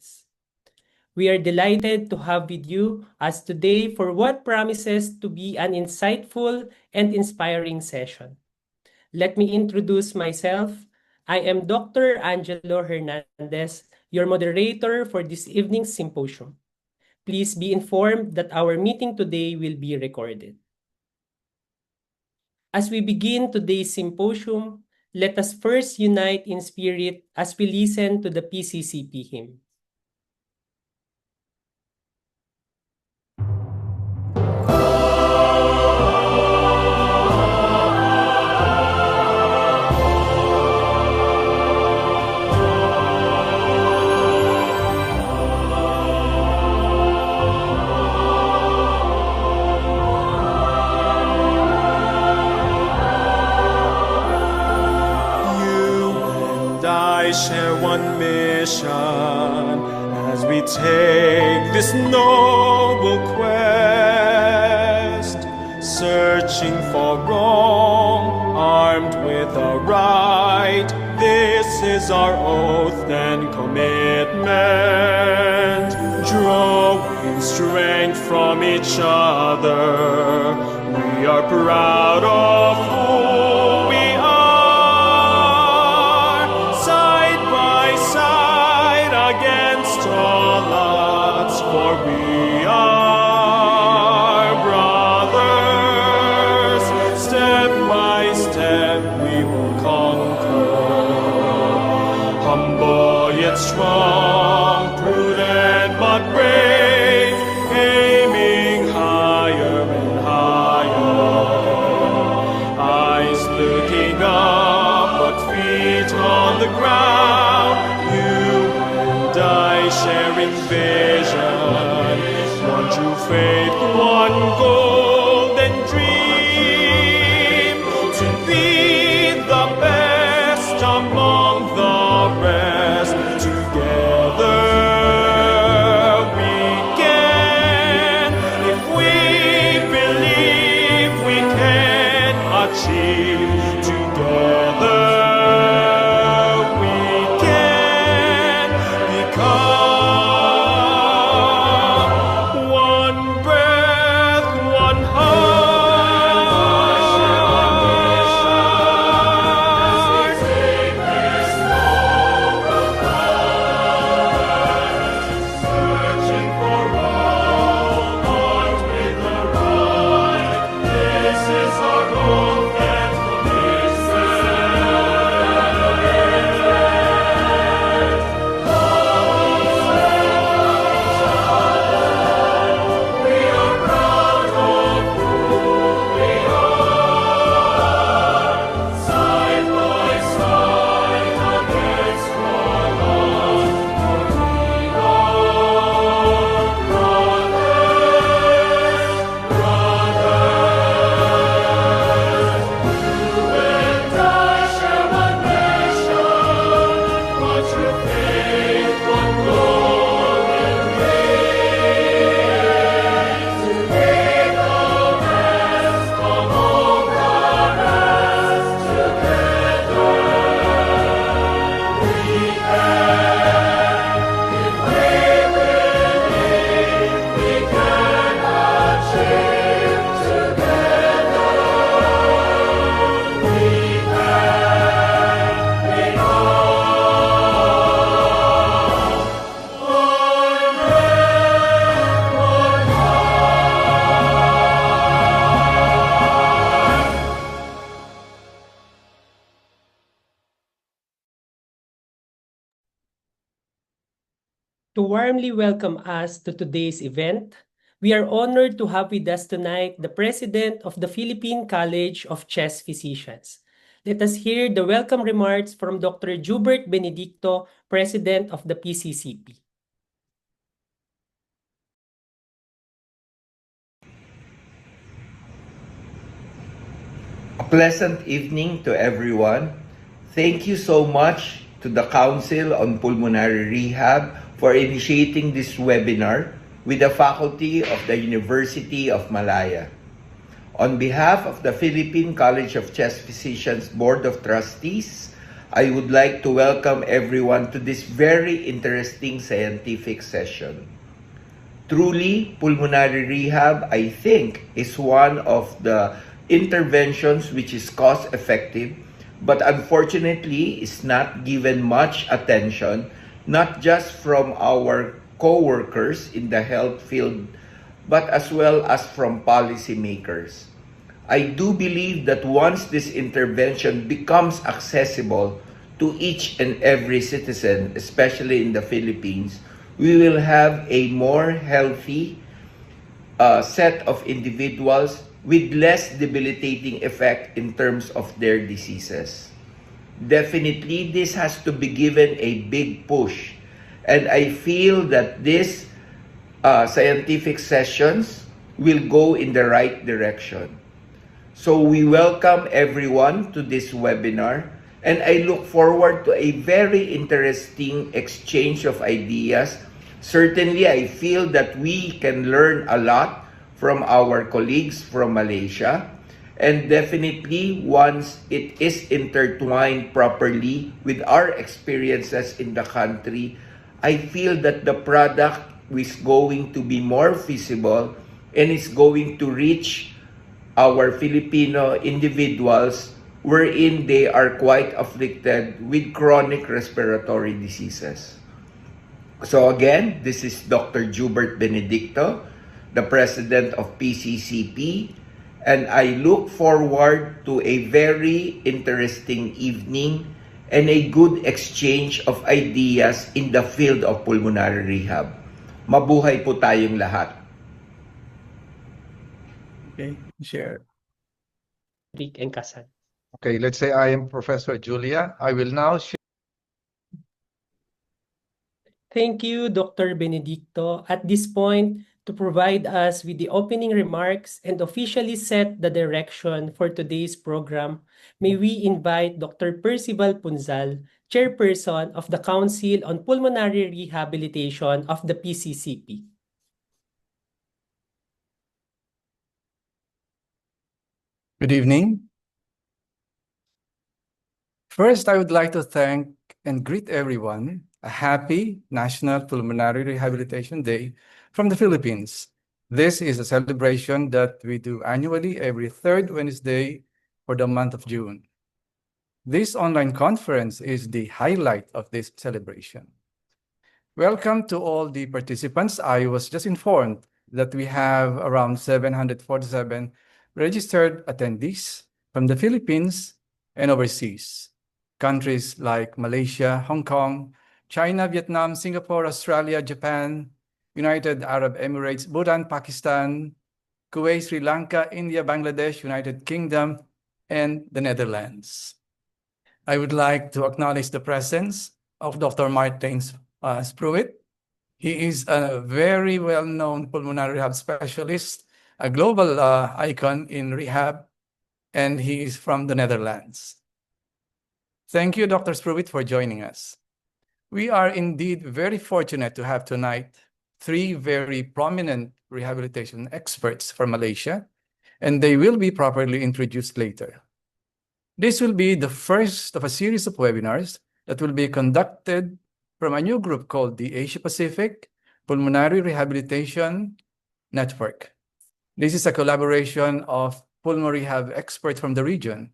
students. We are delighted to have with you us today for what promises to be an insightful and inspiring session. Let me introduce myself. I am Dr. Angelo Hernandez, your moderator for this evening's symposium. Please be informed that our meeting today will be recorded. As we begin today's symposium, let us first unite in spirit as we listen to the PCCP hymn. Share one mission as we take this noble quest, searching for wrong, armed with a right. This is our oath and commitment, drawing strength from each other. We are proud of who we are. For we are brothers, step by step we will conquer. Humble yet strong, prudent but brave, aiming higher and higher. Eyes looking up, but feet on the ground. You and I sharing vision. One true faith, one golden dream, to be the best among the rest. Together we can, if we believe we can achieve. Together we can become To warmly welcome us to today's event, we are honored to have with us tonight the President of the Philippine College of Chest Physicians. Let us hear the welcome remarks from Dr. Jubert Benedicto, President of the PCCP. A pleasant evening to everyone. Thank you so much to the Council on Pulmonary Rehab for initiating this webinar with the faculty of the Universiti of Malaya. On behalf of the Philippine College of Chest Physicians Board of Trustees, I would like to welcome everyone to this very interesting scientific session. Truly, pulmonary rehab, I think, is one of the interventions which is cost effective, but unfortunately is not given much attention, not just from our co-workers in the health field, but as well as from policymakers. I do believe that once this intervention becomes accessible to each and every citizen, especially in the Philippines, we will have a more healthy set of individuals with less debilitating effect in terms of their diseases. Definitely, this has to be given a big push. And I feel that these scientific sessions will go in the right direction. So we welcome everyone to this webinar, and I look forward to a very interesting exchange of ideas. Certainly, I feel that we can learn a lot from our colleagues from Malaysia, and definitely once it is intertwined properly with our experiences in the country, I feel that the product is going to be more feasible and is going to reach our Filipino individuals wherein they are quite afflicted with chronic respiratory diseases. So again, this is Dr. Jubert Benedicto, the president of PCCP, and I look forward to a very interesting evening and a good exchange of ideas in the field of pulmonary rehab. Mabuhay po tayong lahat. Okay, share. Engkasan. Okay, let's say I am Professor Julia. I will now share. Thank you, Dr. Benedicto. At this point, to provide us with the opening remarks and officially set the direction for today's program, may we invite Dr. Percival Punzal, Chairperson of the Council on Pulmonary Rehabilitation of the PCCP. Good evening. First, I would like to thank and greet everyone a happy National Pulmonary Rehabilitation Day from the Philippines. This is a celebration that we do annually every third Wednesday for the month of June. This online conference is the highlight of this celebration. Welcome to all the participants. I was just informed that we have around 747 registered attendees from the Philippines and overseas. Countries like Malaysia, Hong Kong, China, Vietnam, Singapore, Australia, Japan, United Arab Emirates, Bhutan, Pakistan, Kuwait, Sri Lanka, India, Bangladesh, United Kingdom, and the Netherlands. I would like to acknowledge the presence of Dr. Martin Spruitt. He is a very well-known pulmonary rehab specialist, a global icon in rehab, and he is from the Netherlands. Thank you, Dr. Spruitt, for joining us. We are indeed very fortunate to have tonight three very prominent rehabilitation experts from Malaysia, and they will be properly introduced later. This will be the first of a series of webinars that will be conducted from a new group called the Asia Pacific Pulmonary Rehabilitation Network. This is a collaboration of pulmonary rehab experts from the region,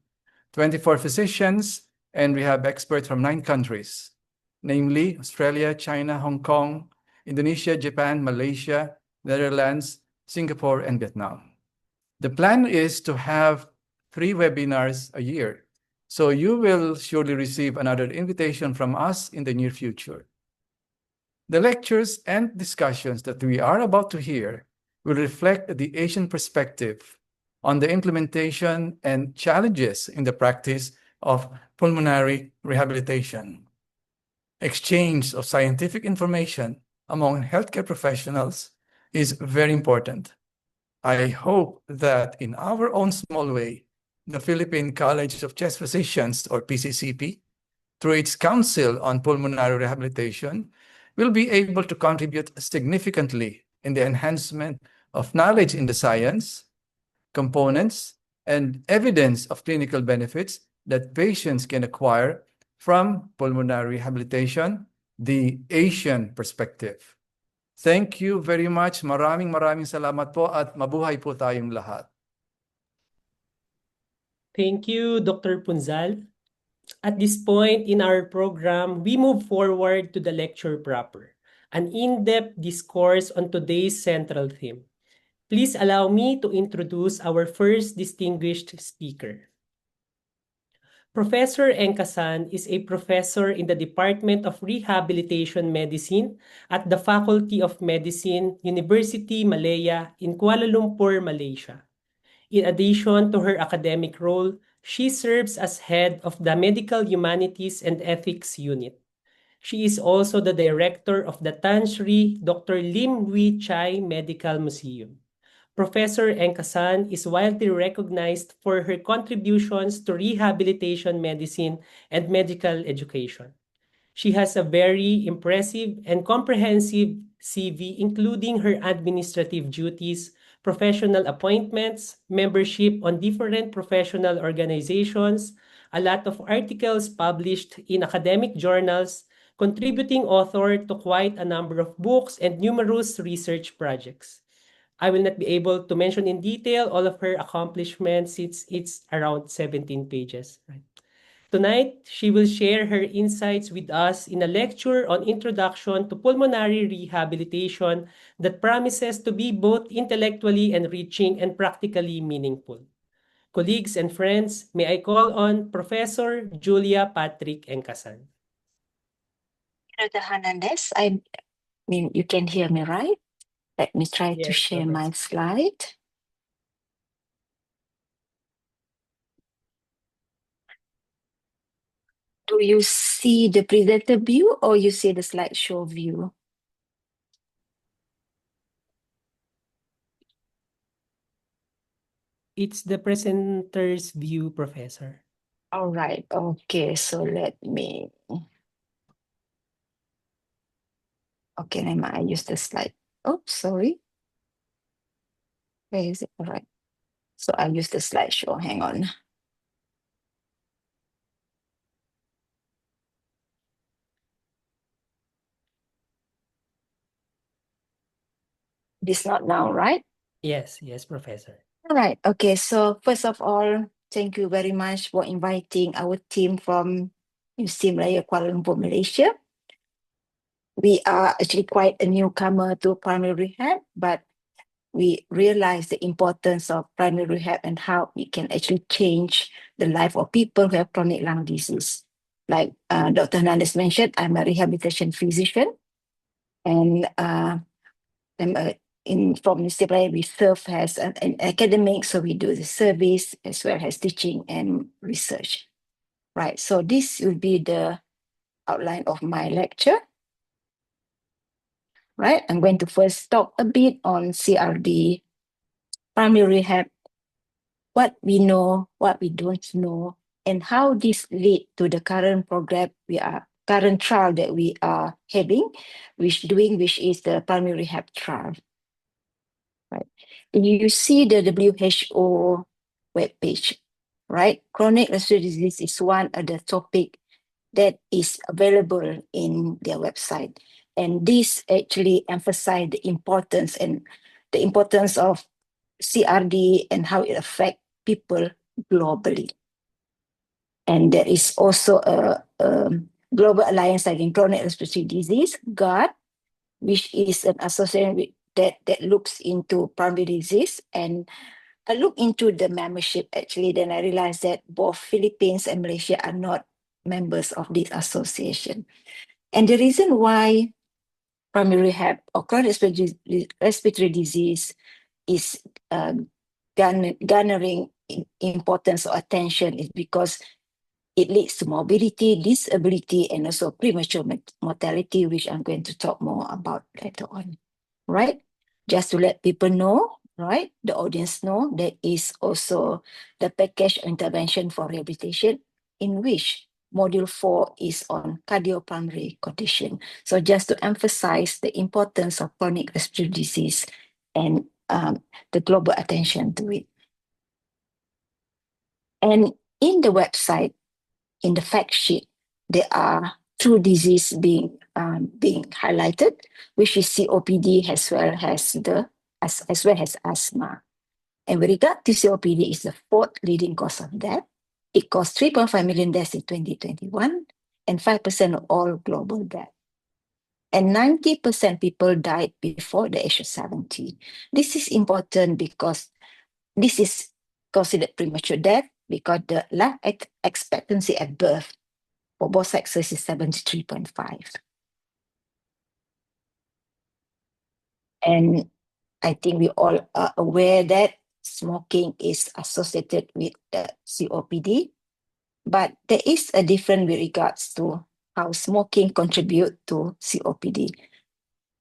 24 physicians, and rehab experts from 9 countries, namely Australia, China, Hong Kong, Indonesia, Japan, Malaysia, Netherlands, Singapore, and Vietnam. The plan is to have 3 webinars a year, so you will surely receive another invitation from us in the near future. The lectures and discussions that we are about to hear will reflect the Asian perspective on the implementation and challenges in the practice of pulmonary rehabilitation. Exchange of scientific information among healthcare professionals is very important. I hope that in our own small way, the Philippine College of Chest Physicians, or PCCP, through its Council on Pulmonary Rehabilitation, will be able to contribute significantly in the enhancement of knowledge in the science, components, and evidence of clinical benefits that patients can acquire from Pulmonary Rehabilitation, the Asian Perspective. Thank you very much. Maraming salamat po at mabuhay po tayong lahat. Thank you, Dr. Punzal. At this point in our program, we move forward to the lecture proper, an in-depth discourse on today's central theme. Please allow me to introduce our first distinguished speaker. Professor Engkasan is a professor in the Department of Rehabilitation Medicine at the Faculty of Medicine, Universiti Malaya in Kuala Lumpur, Malaysia. In addition to her academic role, she serves as head of the Medical Humanities and Ethics Unit. She is also the director of the Tan Sri Dr. Lim Wee Chai Medical Museum. Professor Engkasan is widely recognized for her contributions to rehabilitation medicine and medical education. She has a very impressive and comprehensive CV, including her administrative duties, professional appointments, membership on different professional organizations, a lot of articles published in academic journals, contributing author to quite a number of books and numerous research projects. I will not be able to mention in detail all of her accomplishments since it's around 17 pages. Right? Tonight, she will share her insights with us in a lecture on Introduction to Pulmonary Rehabilitation that promises to be both intellectually enriching and practically meaningful. Colleagues and friends, may I call on Professor Julia Patrick Engkasan. Dr. Hernandez, I mean, you can hear me, right? Let me try to Yes, share my Professor. slide. Do you see the presenter view or you see the slideshow view? It's the presenter's view, Professor. All right. Okay. So let me. Okay, I use the slide. Oh, sorry. Where is it? All right. So I use the slideshow. Hang on. This not now, right? Yes, Professor. All right. Okay. So first of all, thank you very much for inviting our team from Universiti Malaya, Kuala Lumpur, Malaysia. We are actually quite a newcomer to primary rehab, but we realize the importance of primary rehab and how it can actually change the life of people who have chronic lung disease. Like Dr. Hernandez mentioned, I'm a rehabilitation physician, and from Universiti Malaya, we serve as an academic, so we do the service as well as teaching and research. Right, so this will be the outline of my lecture. Right, I'm going to first talk a bit on CRD, primary rehab, what we know, what we don't know, and how this lead to the current program current trial that we are having, which is the primary rehab trial. Right, you see the WHO webpage, right? Chronic respiratory disease is one of the topic that is available in their website. And this actually emphasized the importance of CRD and how it affects people globally. And there is also a Global Alliance Against Chronic Respiratory Disease, GARD, which is an association that looks into primary disease. And I looked into the membership actually, then I realized that both Philippines and Malaysia are not members of this association. And the reason why primary rehab or chronic respiratory disease is garnering importance or attention is because it leads to morbidity, disability, and also premature mortality, which I'm going to talk more about later on, right? Just to let people know, right? The audience know that is also the package intervention for rehabilitation, in which Module 4 is on cardiopulmonary condition. So just to emphasize the importance of chronic respiratory disease and the global attention to it. And in the website, in the fact sheet, there are two diseases being highlighted, which is COPD as well as asthma. And with regard to COPD, is the fourth leading cause of death. It caused 3.5 million deaths in 2021 and 5% of all global deaths. And 90% people died before the age of 70. This is important because this is considered premature death because the life expectancy at birth for both sexes is 73.5. And I think we all are aware that smoking is associated with the COPD, but there is a difference with regards to how smoking contributes to COPD.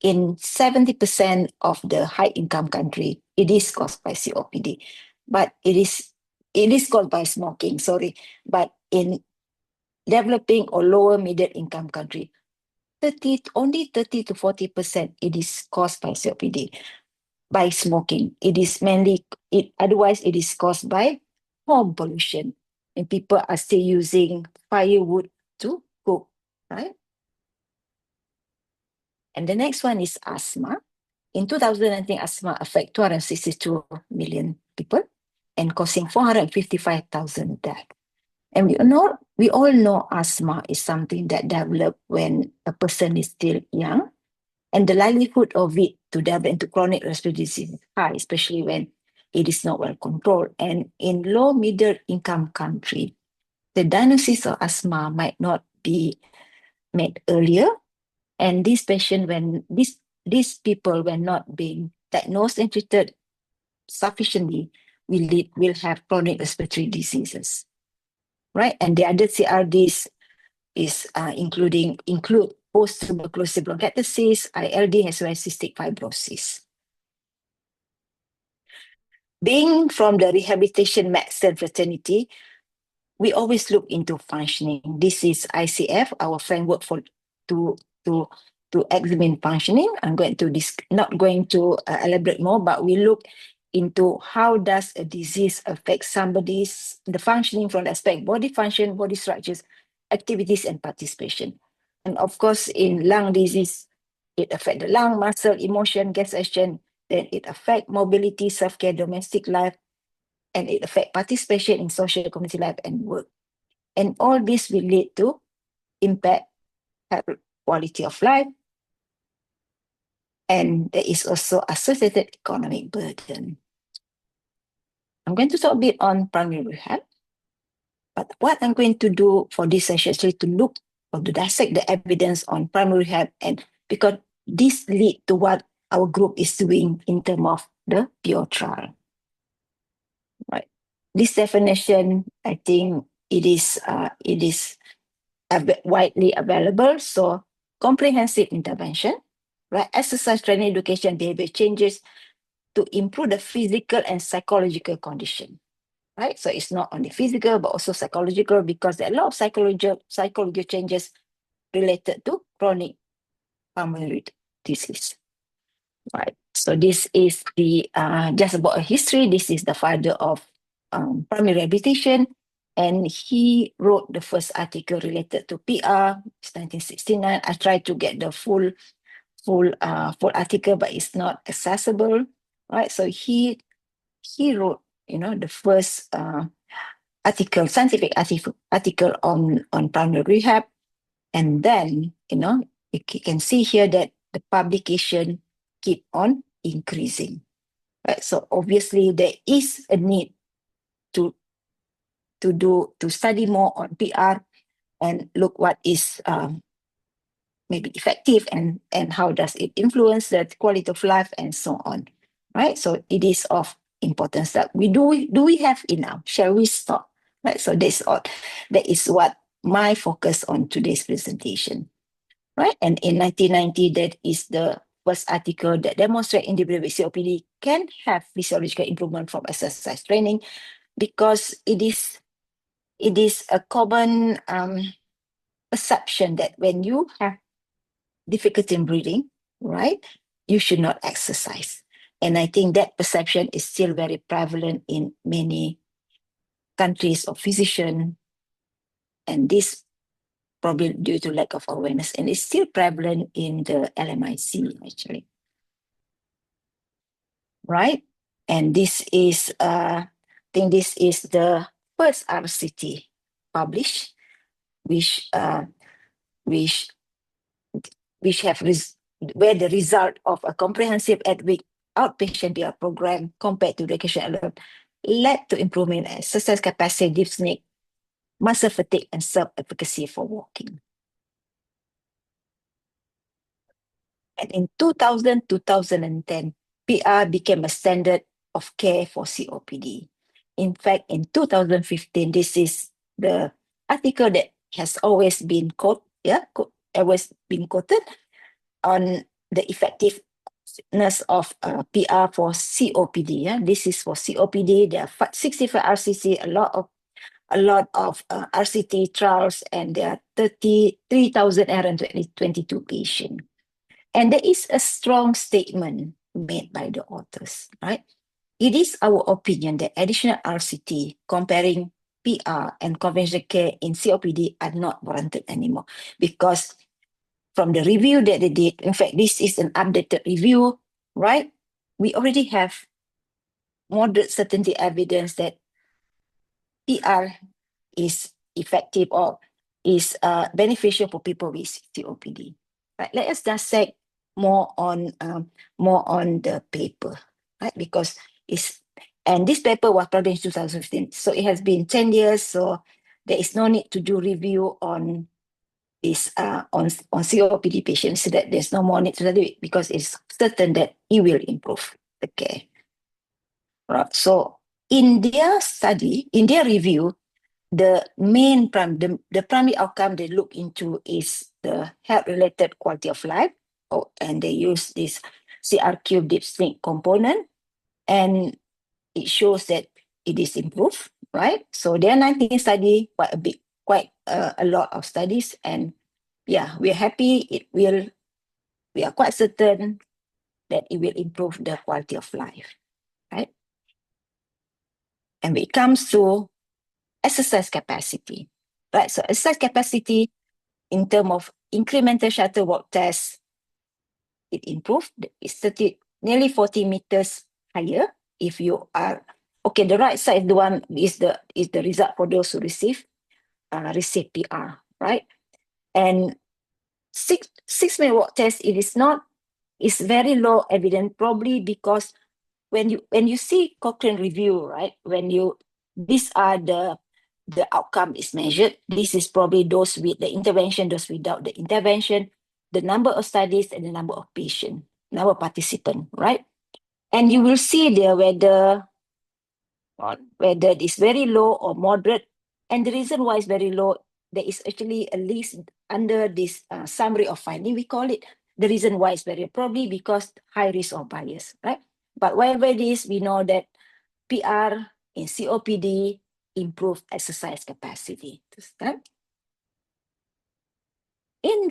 In 70% of the high-income country, it is caused by COPD, but it is caused by smoking, sorry. But in developing or lower middle-income country, only 30 to 40% it is caused by COPD, by smoking. It is mainly, otherwise it is caused by home pollution, and people are still using firewood to cook, right? And the next one is asthma. In 2019, asthma affected 262 million people and causing 455,000 deaths. And we all know asthma is something that develops when a person is still young, and the likelihood of it to develop into chronic respiratory disease is high, especially when it is not well controlled. And in low middle income country, the diagnosis of asthma might not be made earlier. And these patients, when these people, when not being diagnosed and treated sufficiently, will have chronic respiratory diseases, right? And the other CRDs is include post-tuberculosis bronchiectasis, ILD, as well as cystic fibrosis. Being from the rehabilitation medicine fraternity, we always look into functioning. This is ICF, our framework to examine functioning. I'm not going to elaborate more, but we look into how does a disease affect the functioning from the aspect body function, body structures, activities, and participation. And of course, in lung disease, it affects the lung, muscle, emotion, gas action, then it affects mobility, self-care, domestic life, and it affects participation in social community life and work. And all this will lead to impact quality of life, and there is also associated economic burden. I'm going to talk a bit on primary rehab, but what I'm going to do for this session is to look or to dissect the evidence on primary rehab, and because this leads to what our group is doing in terms of the PO trial. Right. This definition, I think it is widely available. So comprehensive intervention, right? Exercise, training, education, behavior changes to improve the physical and psychological condition, right? So it's not only physical, but also psychological, because there are a lot of psychological changes related to chronic pulmonary disease, right? So this is the, just about a history. This is the father of primary rehabilitation, and he wrote the first article related to PR. It's 1969. I tried to get the full article, but it's not accessible, right? So he wrote, the first scientific article on primary rehab, and then you can see here that the publication keep on increasing, right? So obviously there is a need to study more on PR and look what is maybe effective and how does it influence the quality of life and so on, right? So it is of importance that do we have enough? Shall we stop? Right. So that is what my focus on today's presentation, right? And in 1990, that is the first article that demonstrates individuals with COPD can have physiological improvement from exercise training, because it is a common perception that when you have difficulty in breathing, right, you should not exercise. And I think that perception is still very prevalent in many countries of physicians. And this probably due to lack of awareness, and it's still prevalent in the LMIC actually. Right? And this is, I think this is the first RCT published, which have where the result of a comprehensive 8-week outpatient PR program compared to vacation alone led to improvement in exercise capacity, dyspnea, muscle fatigue, and self-efficacy for walking. And in 2010, PR became a standard of care for COPD. In fact, in 2015, this is the article that has always been always been quoted on the effectiveness of PR for COPD. Yeah? This is for COPD. There are 65 RCC, a lot of RCT trials, and there are 3,822 patients. And there is a strong statement made by the authors, right? It is our opinion that additional RCT comparing PR and conventional care in COPD are not warranted anymore, because from the review that they did, in fact, this is an updated review, right? We already have moderate certainty evidence that PR is effective or is beneficial for people with COPD. Right? Let us dissect more on the paper, right? Because this paper was published in 2015, so it has been 10 years. So there is no need to do review on this on COPD patients, so that there's no more need to do it, because it's certain that it will improve the care. Right. So in their study, in their review, the primary outcome they look into is the health-related quality of life, and they use this CRQ dyspnea component, and it shows that it is improved, right? So there are 19 studies, quite a lot of studies, and yeah, we're happy. We are quite certain that it will improve the quality of life, right? And when it comes to exercise capacity, right? So exercise capacity in terms of incremental shuttle walk test, it improved. It's nearly 40 meters higher if you are, okay, the right side, the one is the result for those who receive PR, right? And 6-minute walk test, it's very low evidence, probably because when you see Cochrane review, right? These are the outcome is measured. This is probably those with the intervention, those without the intervention, the number of studies, and the number of patients, number of participants, right? And you will see there whether it's very low or moderate. And the reason why it's very low, there is actually a list under this summary of finding, we call it. The reason why it's very, probably because high risk or bias, right? But whatever it is, we know that PR in COPD improve exercise capacity. Right? In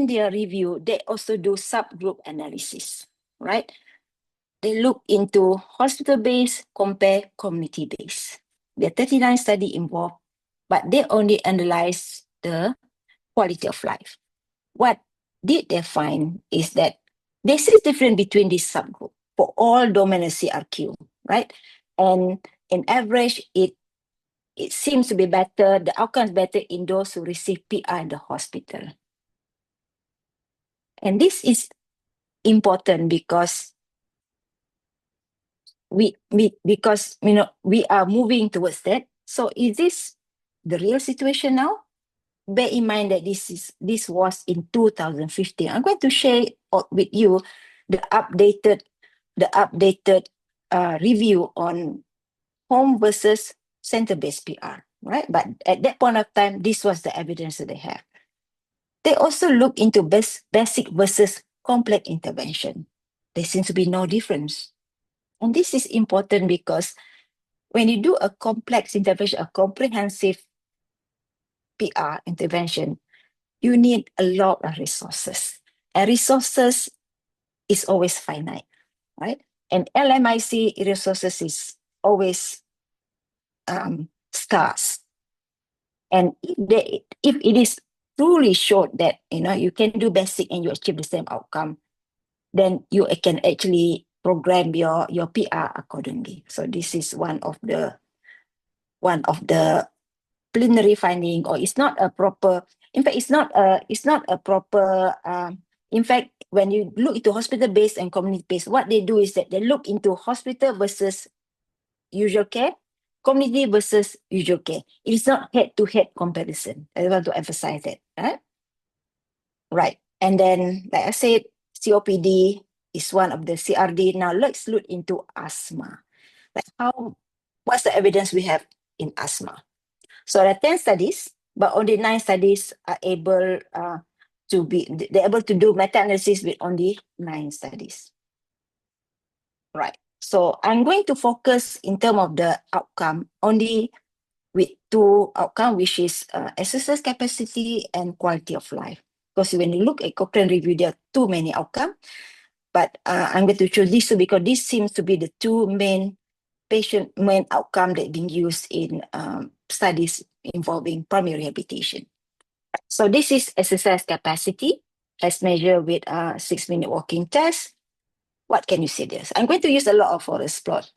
their review, they also do subgroup analysis, right? They look into hospital-based compare community-based. There are 39 studies involved, but they only analyze the quality of life. What did they find is that this is different between this subgroup for all dominant CRQ, right? And in average, it seems to be better, the outcomes better in those who receive PR in the hospital. And this is important because we are moving towards that. So is this the real situation now? Bear in mind that this was in 2015. I'm going to share with you the updated review on home versus center-based PR, right? But at that point of time, this was the evidence that they have. They also look into basic versus complex intervention. There seems to be no difference. And this is important because when you do a complex intervention, a comprehensive PR intervention, you need a lot of resources. And resources is always finite, right? And LMIC resources is always scarce. And if it is truly showed that, you can do basic and you achieve the same outcome, then you can actually program your PR accordingly. So this is one of the preliminary finding, or it's not a proper. In fact, it's not a proper. In fact, when you look into hospital-based and community-based, what they do is that they look into hospital versus usual care, community versus usual care. It is not head-to-head comparison. I want to emphasize that. Right. And then, like I said, COPD is one of the CRD. Now let's look into asthma. Like what's the evidence we have in asthma? So there are 10 studies, but only 9 studies are able they're able to do meta-analysis with only 9 studies. Right. So I'm going to focus in terms of the outcome only with 2 outcomes, which is exercise capacity and quality of life. Because when you look at Cochrane review, there are too many outcomes. But I'm going to choose these 2 because this seems to be the 2 main outcome that being used in studies involving primary rehabilitation. So this is exercise capacity as measured with a 6-minute walking test. What can you say this? I'm going to use a lot of forest plot,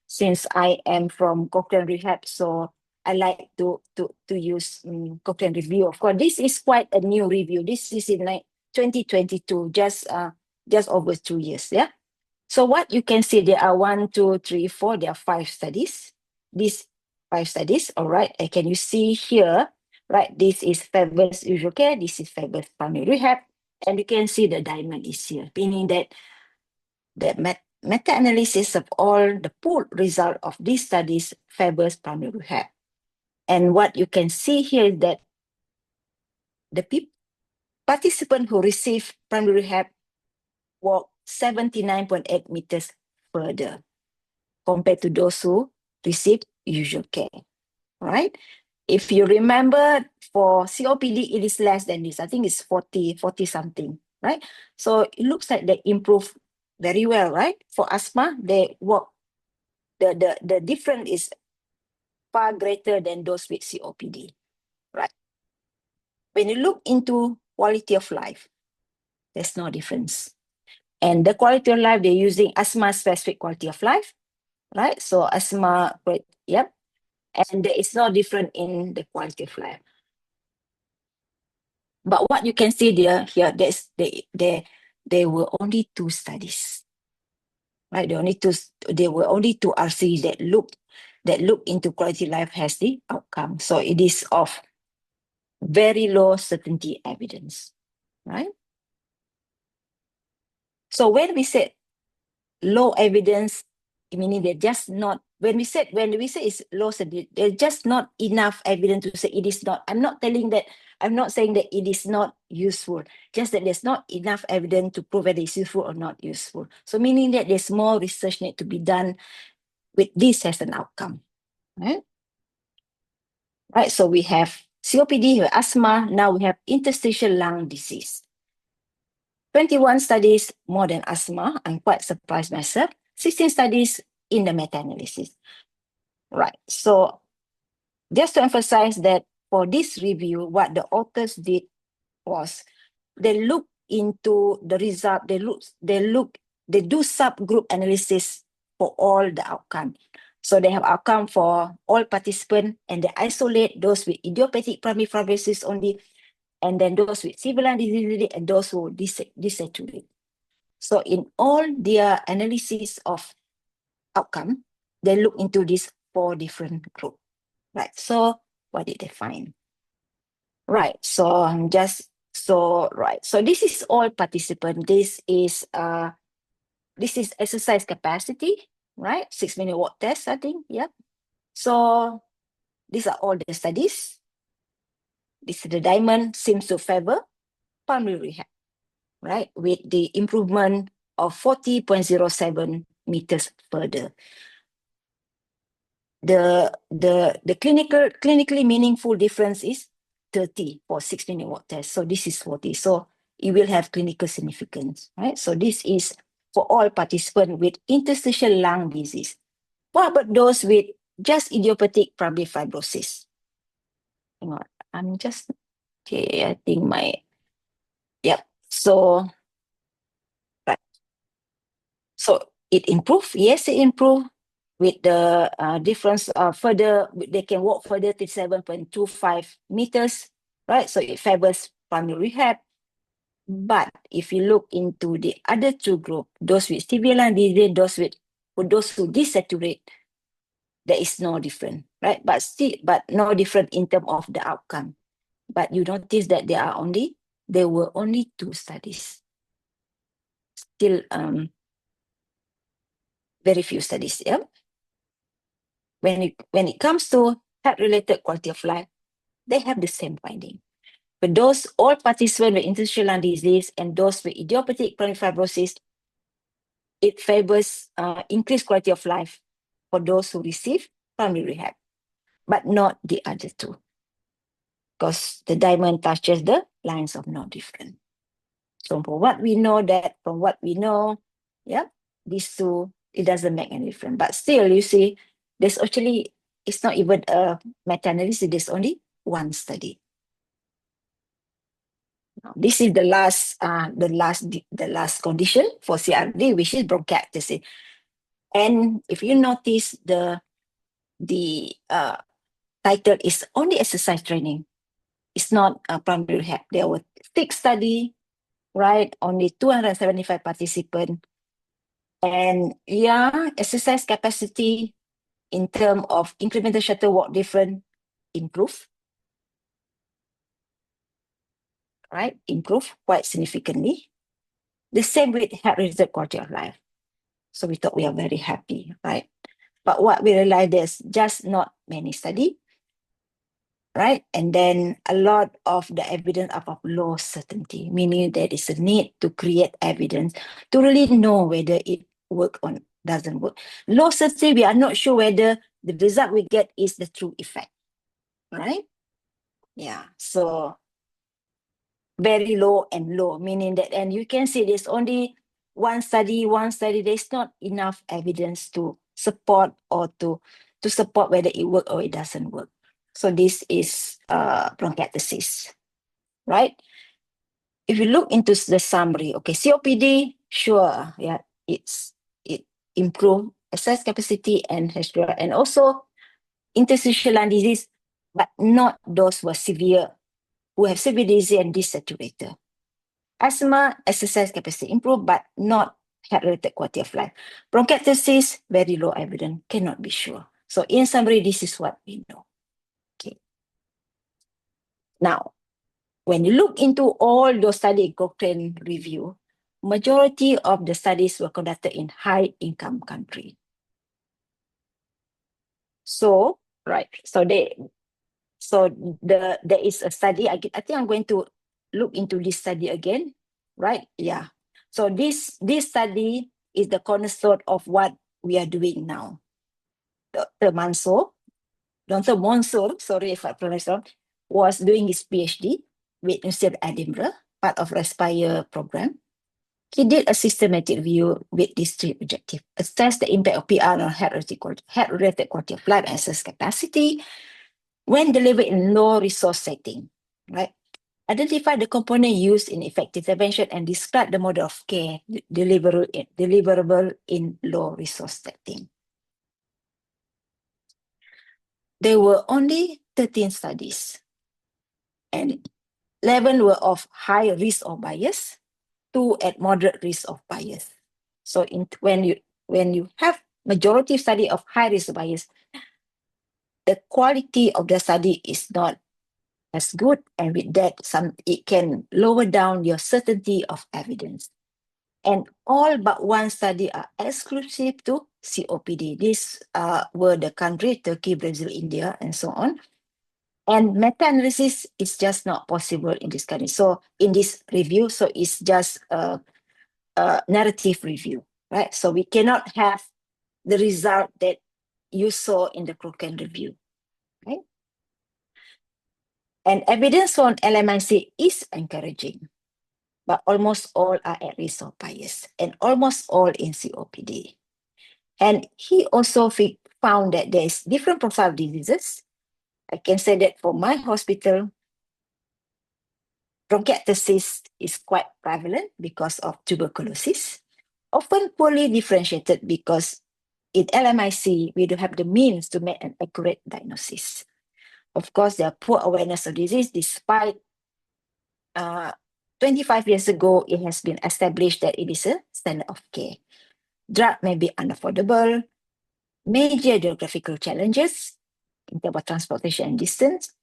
since I am from Cochrane Rehab, so I like to use Cochrane review. Of course, this is quite a new review. This is in 2022, just over 2 years, So what you can see, there are 1, 2, 3, 4, there are 5 studies. These 5 studies, all right. And can you see here, right? This is fabulous usual care, this is fabulous primary rehab, and you can see the diamond is here, meaning that the meta-analysis of all the pooled result of these studies favors primary rehab. And what you can see here is that the participants who receive primary rehab walk 79.8 meters further compared to those who receive usual care, right? If you remember, for COPD, it is less than this. I think it's 40 something, right? So it looks like they improve very well, right? For asthma, they walk, the difference is far greater than those with COPD, right? When you look into quality of life, there's no difference. And the quality of life, they're using asthma-specific quality of life, right? So asthma, yep. And there is no difference in the quality of life. But what you can see there, here, there were only 2 studies, right? There were only 2 RC that look into quality of life has the outcome. So it is of very low certainty evidence, right? So when we said low evidence, meaning they're just not, when we say it's low certainty, there's just not enough evidence to say it is not. I'm not saying that it is not useful, just that there's not enough evidence to prove whether it's useful or not useful. So meaning that there's more research need to be done with this as an outcome, right? Right, so we have COPD, we have asthma, now we have interstitial lung disease. 21 studies more than asthma. I'm quite surprised myself. 16 studies in the meta-analysis. Right, so just to emphasize that for this review, what the authors did was they look into the result, they do subgroup analysis for all the outcome. So they have outcome for all participants, and they isolate those with idiopathic primary fibrosis only, and then those with severe lung disease and those who desaturate. So in all their analysis of outcome, they look into these 4 different groups. Right. So what did they find? Right. So So this is all participant. This is exercise capacity, right? 6-minute walk test, I think. Yeah. So these are all the studies. This is the diamond seems to favor primary rehab, right? With the improvement of 40.07 meters further. The clinically meaningful difference is 30 for 6-minute walk test. So this is 40. So it will have clinical significance, right? So this is for all participants with interstitial lung disease. What about those with just idiopathic primary fibrosis? Hang on, I'm just Okay, I think yep. So, right. So it improved. Yes, it improved with the difference further. They can walk further to 7.25 meters, right? So it favors primary rehab. But if you look into the other two groups, those with severe lung disease, those who desaturate, there is no difference, right? But no different in terms of the outcome. But you notice that there were only 2 studies. Still very few studies, yeah. When it comes to health-related quality of life, they have the same finding. For those all participants with interstitial lung disease and those with idiopathic pulmonary fibrosis, it favors increased quality of life for those who receive primary rehab, but not the other 2, because the diamond touches the lines of no difference. So from what we know, yeah, these 2, it doesn't make any difference. But still, you see, there's actually, it's not even a meta-analysis, there's only 1 study. Now, this is the last condition for CRD, which is bronchiectasis. And if you notice, the title is only exercise training. It's not primary rehab. There were 6 studies, right? Only 275 participants. And yeah, exercise capacity in terms of incremental shuttle walk difference improve, right? Improve quite significantly. The same with health-related quality of life. So we thought we are very happy, right? But what we realized, there's just not many studies, right? And then a lot of the evidence are of low certainty, meaning there is a need to create evidence to really know whether it works or doesn't work. Low certainty, we are not sure whether the result we get is the true effect, right? Yeah, so very low and low, meaning that, and you can see there's only one study, there's not enough evidence to support or to support whether it works or it doesn't work. So this is bronchiectasis, right? If you look into the summary, okay, COPD, sure, yeah, it improve exercise capacity and HDR, and also interstitial lung disease, but not those who are who have severe disease and desaturated. Asthma, exercise capacity improve, but not health-related quality of life. Bronchiectasis, very low evidence, cannot be sure. So in summary, this is what we know. Okay. Now, when you look into all those studies, Cochrane review, majority of the studies were conducted in high-income country. So, right, so there is a study. I think I'm going to look into this study again, right? Yeah. So this study is the cornerstone of what we are doing now. Dr. Mansour, sorry if I pronounce wrong, was doing his PhD with University of Edinburgh, part of Respire program. He did a systematic review with these 3 objectives: assess the impact of PR on health-related quality of life and exercise capacity when delivered in low resource setting, right? Identify the component used in effective intervention and describe the model of care deliverable in low resource setting. There were only 13 studies, and 11 were of high risk of bias, 2 at moderate risk of bias. So when you have majority study of high risk bias, the quality of the study is not as good, and with that, it can lower down your certainty of evidence. And all but 1 study are exclusive to COPD. These were the country, Turkey, Brazil, India, and so on. And meta-analysis is just not possible in this country. So in this review, so it's just a narrative review, right? So we cannot have the result that you saw in the Cochrane review, right? And evidence on LMIC is encouraging, but almost all are at risk of bias, and almost all in COPD. And he also found that there's different profile of diseases. I can say that for my hospital, bronchiectasis is quite prevalent because of tuberculosis, often poorly differentiated because in LMIC, we don't have the means to make an accurate diagnosis. Of course, there are poor awareness of disease despite 25 years ago, it has been established that it is a standard of care. Drug may be unaffordable, major geographical challenges in terms of transportation and distance,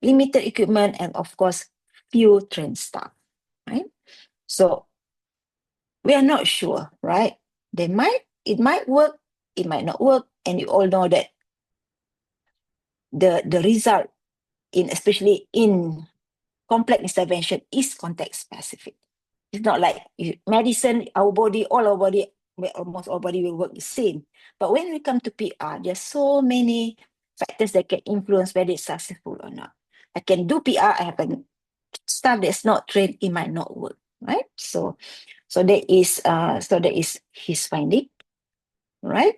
limited equipment, and of course, few trained staff, right? So we are not sure, right? It might work, it might not work, and you all know that the result especially in complex intervention is context specific. It's not like medicine, almost our body will work the same. But when we come to PR, there's so many factors that can influence whether it's successful or not. I can do PR, I have a staff that's not trained, it might not work, right? So that is his finding, right?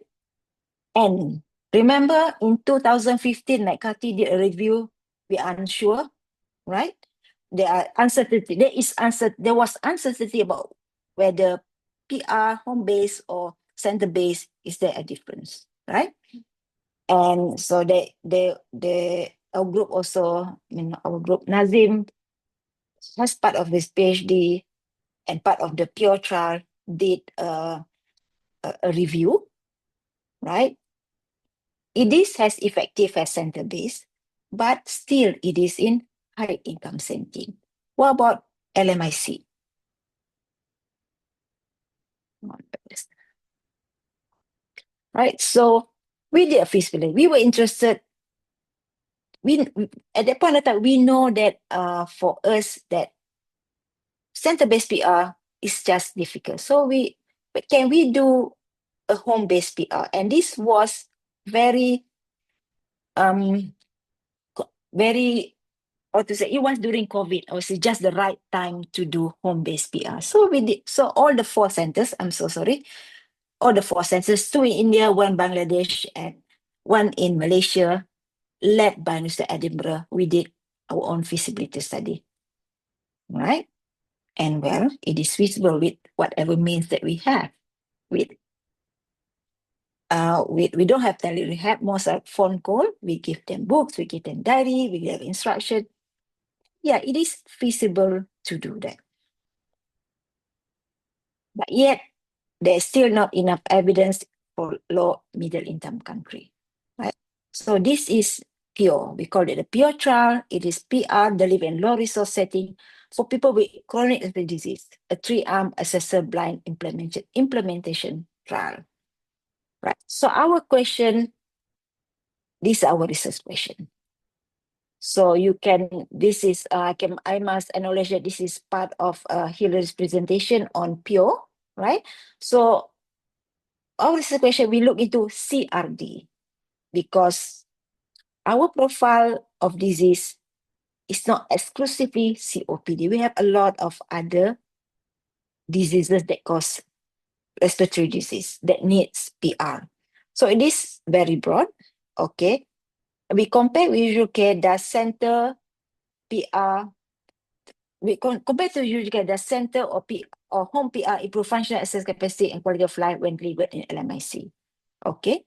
And remember in 2015, Kati did a review, we are unsure, right? There was uncertainty about whether PR, home-based or center-based, is there a difference, right? And so our group also, our group, Nazim, as part of his PhD and part of the pure trial, did a review, right? It is as effective as center-based, but still it is in high income setting. What about LMIC? Right, so we did a feasibility. We were interested. At that point of time, we know that for us that center-based PR is just difficult. So but can we do a home-based PR? And this was it was during COVID. It was just the right time to do home-based PR. So we did. So all the 4 centers, I'm so sorry, all the 4 centers, 2 in India, 1 Bangladesh, and 1 in Malaysia, led by Mr. Edinburgh, we did our own feasibility study, right? And well, it is feasible with whatever means that we have. We don't have tele-rehab, most are phone call. We give them books, we give them diary, we give instruction. Yeah, it is feasible to do that. But yet, there's still not enough evidence for low middle income country, right? So this is pure. We call it a pure trial. It is PR delivered in low resource setting for people with chronic disease, a 3-arm assessor blind implementation trial. Right. So our question, this is our research question. So I must acknowledge that this is part of Hillary's presentation on pure, right? So our research question, we look into CRD because our profile of disease is not exclusively COPD. We have a lot of other diseases that cause respiratory disease that needs PR. So it is very broad, okay? We compare with usual care, does center PR, we compare to usual care, does center or home PR improve functional access capacity and quality of life when delivered in LMIC? Okay.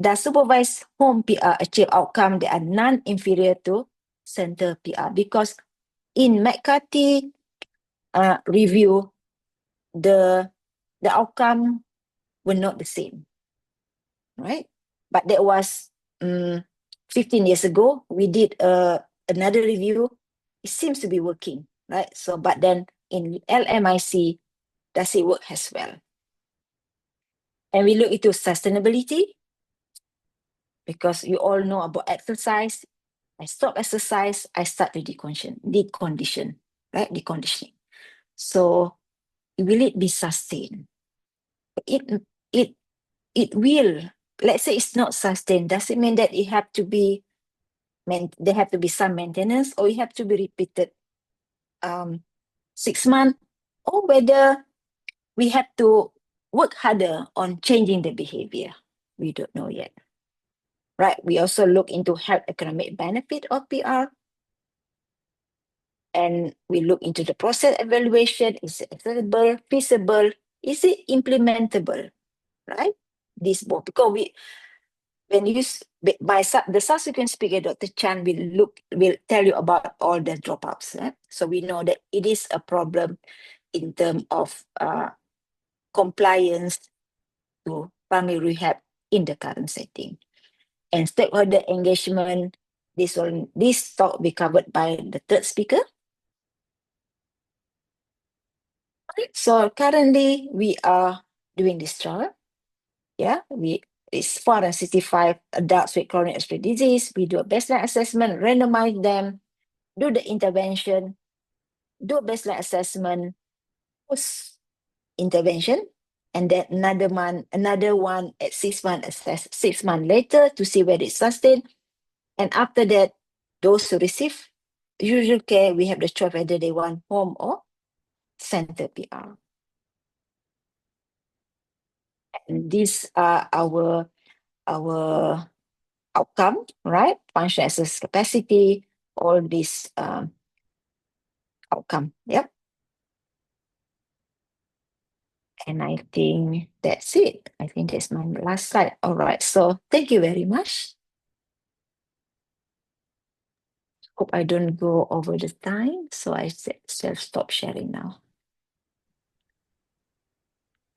Does supervised home PR achieve outcome that are non-inferior to center PR? Because in McCarthy review, the outcome were not the same, right? But that was 15 years ago. We did another review. It seems to be working, right? So, but then in LMIC, does it work as well? And we look into sustainability because you all know about exercise. I stop exercise, I start to decondition, right? Deconditioning. So will it be sustained? It will. Let's say it's not sustained. Does it mean that it have to be there have to be some maintenance, or it have to be repeated 6 months, or whether we have to work harder on changing the behavior? We don't know yet. Right? We also look into health economic benefit of PR. And we look into the process evaluation. Is it accessible, feasible? Is it implementable? Right? This both, because when you the subsequent speaker, Dr. Chan will tell you about all the dropouts. So we know that it is a problem in terms of compliance to primary rehab in the current setting. And stakeholder engagement, this talk will be covered by the third speaker. So currently we are doing this trial. It's 465 adults with chronic respiratory disease. We do a baseline assessment, randomize them, do the intervention, do a baseline assessment, post intervention, and then another one at 6 months, assess 6 months later to see whether it's sustained. And after that, those who receive usual care, we have the choice whether they want home or center PR. And these are our outcome, right? Functional access capacity, all these outcome. Yep. And I think that's it. I think that's my last slide. All right. So thank you very much. Hope I don't go over the time. So I shall stop sharing now.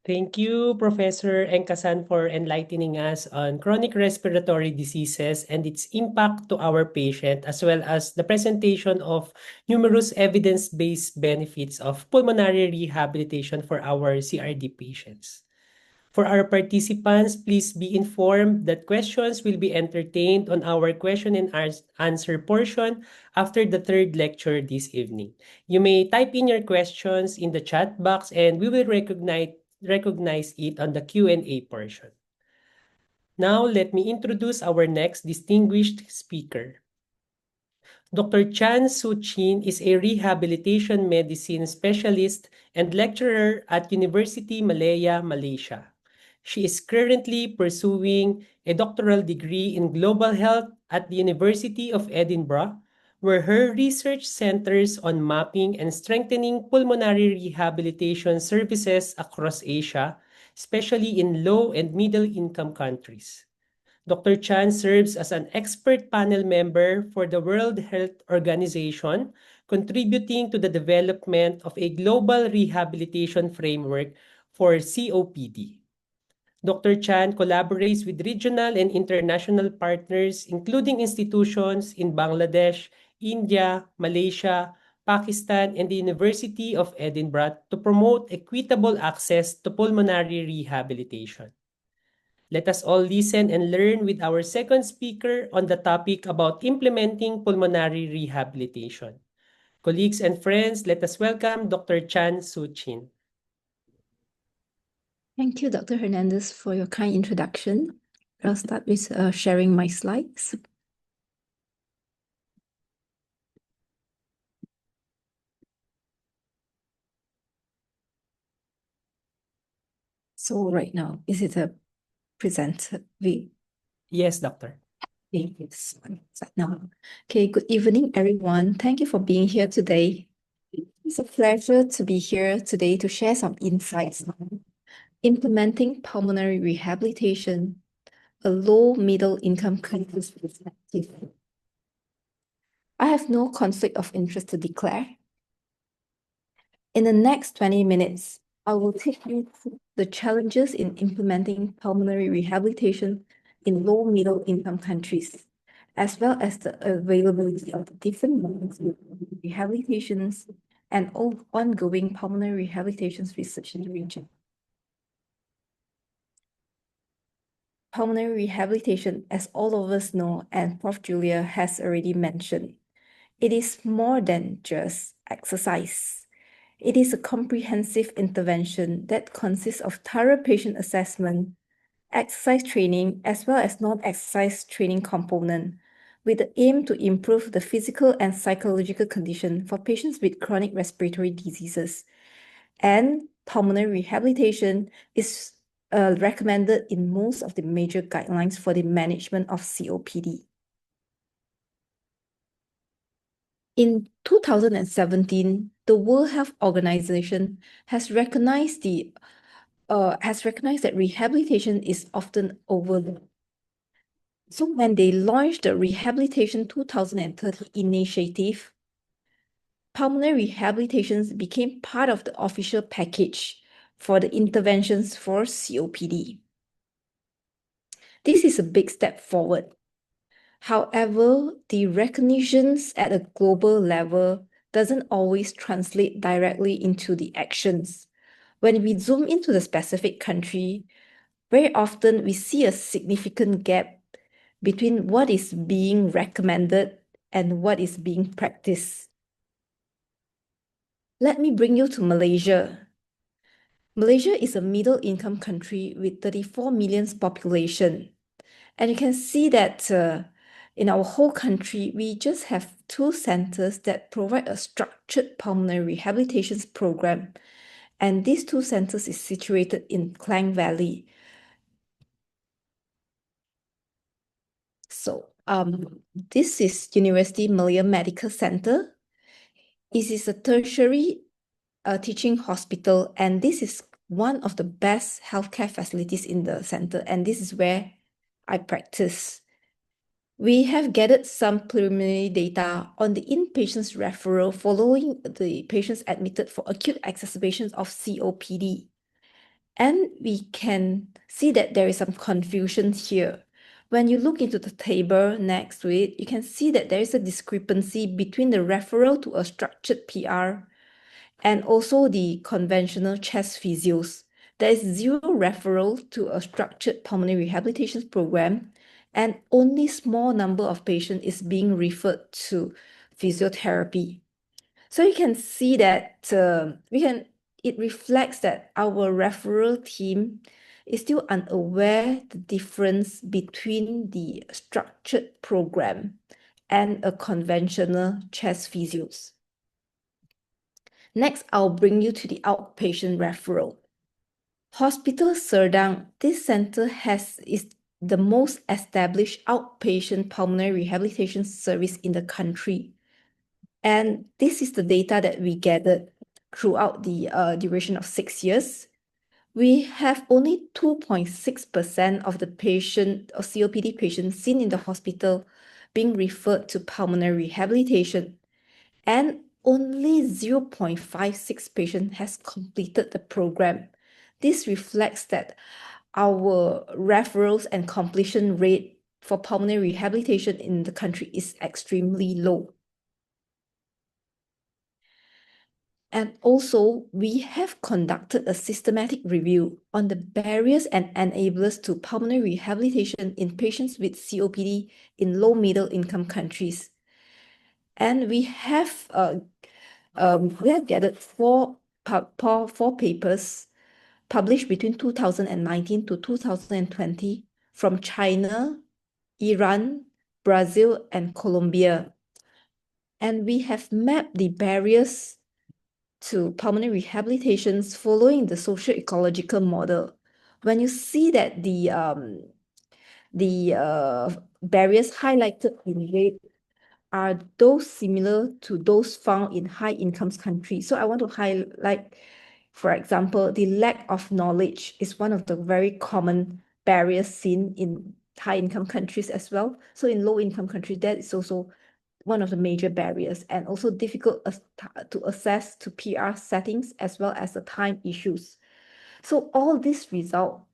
Thank you, Professor Engkasan, for enlightening us on chronic respiratory diseases and its impact to our patient, as well as the presentation of numerous evidence-based benefits of pulmonary rehabilitation for our CRD patients. For our participants, please be informed that questions will be entertained on our question and answer portion after the third lecture this evening. You may type in your questions in the chat box and we will recognize it on the Q&A portion. Now, let me introduce our next distinguished speaker. Dr. Chan Soo-chin is a rehabilitation medicine specialist and lecturer at Universiti Malaya, Malaysia. She is currently pursuing a doctoral degree in global health at the University of Edinburgh, where her research centers on mapping and strengthening pulmonary rehabilitation services across Asia, especially in low and middle-income countries. Dr. Chan serves as an expert panel member for the World Health Organization, contributing to the development of a global rehabilitation framework for COPD. Dr. Chan collaborates with regional and international partners, including institutions in Bangladesh, India, Malaysia, Pakistan, and the University of Edinburgh to promote equitable access to pulmonary rehabilitation. Let us all listen and learn with our second speaker on the topic about implementing pulmonary rehabilitation. Colleagues and friends, let us welcome Dr. Chan Soo-chin. Thank you, Dr. Hernandez, for your kind introduction. I'll start with sharing my slides. So right now, is it a presenter view? Yes, doctor. Yes. No. Okay, good evening, everyone. Thank you for being here today. It's a pleasure to be here today to share some insights on implementing pulmonary rehabilitation, a low-middle income country's perspective. I have no conflict of interest to declare. In the next 20 minutes, I will take you through the challenges in implementing pulmonary rehabilitation in low-middle income countries, as well as the availability of the different modes of rehabilitations and ongoing pulmonary rehabilitations research in the region. Pulmonary rehabilitation, as all of us know, and Prof. Julia has already mentioned, it is more than just exercise. It is a comprehensive intervention that consists of thorough patient assessment, exercise training, as well as non-exercise training component, with the aim to improve the physical and psychological condition for patients with chronic respiratory diseases. And pulmonary rehabilitation is recommended in most of the major guidelines for the management of COPD. In 2017, the World Health Organization has recognized that rehabilitation is often overlooked. So when they launched the Rehabilitation 2030 initiative, pulmonary rehabilitation became part of the official package for the interventions for COPD. This is a big step forward. However, the recognitions at a global level doesn't always translate directly into the actions. When we zoom into the specific country, very often we see a significant gap between what is being recommended and what is being practiced. Let me bring you to Malaysia. Malaysia is a middle-income country with 34 million population. And you can see that in our whole country, we just have 2 centers that provide a structured pulmonary rehabilitation program. And these 2 centers is situated in Klang Valley. So this is Universiti Malaya Medical Center. It is a tertiary teaching hospital, and this is one of the best healthcare facilities in the center, and this is where I practice. We have gathered some preliminary data on the inpatient's referral following the patients admitted for acute exacerbations of COPD. And we can see that there is some confusion here. When you look into the table next to it, you can see that there is a discrepancy between the referral to a structured PR and also the conventional chest physios. There is 0 referral to a structured pulmonary rehabilitation program, and only small number of patients is being referred to physiotherapy. So you can see that it reflects that our referral team is still unaware the difference between the structured program and a conventional chest physios. Next, I'll bring you to the outpatient referral. Hospital Serdang, this center is the most established outpatient pulmonary rehabilitation service in the country. And this is the data that we gathered throughout the duration of 6 years. We have only 2.6% of the patient or COPD patients seen in the hospital being referred to pulmonary rehabilitation, and only 0.56 patients has completed the program. This reflects that our referrals and completion rate for pulmonary rehabilitation in the country is extremely low. And also, we have conducted a systematic review on the barriers and enablers to pulmonary rehabilitation in patients with COPD in low-middle income countries. And we have gathered four papers published between 2019 to 2020 from China, Iran, Brazil, and Colombia. And we have mapped the barriers to pulmonary rehabilitations following the socio-ecological model. When you see that the barriers highlighted in red are those similar to those found in high-income countries. So I want to highlight, for example, the lack of knowledge is one of the very common barriers seen in high-income countries as well. So in low-income countries, that is also one of the major barriers, and also difficult to access to PR settings as well as the time issues. So all these results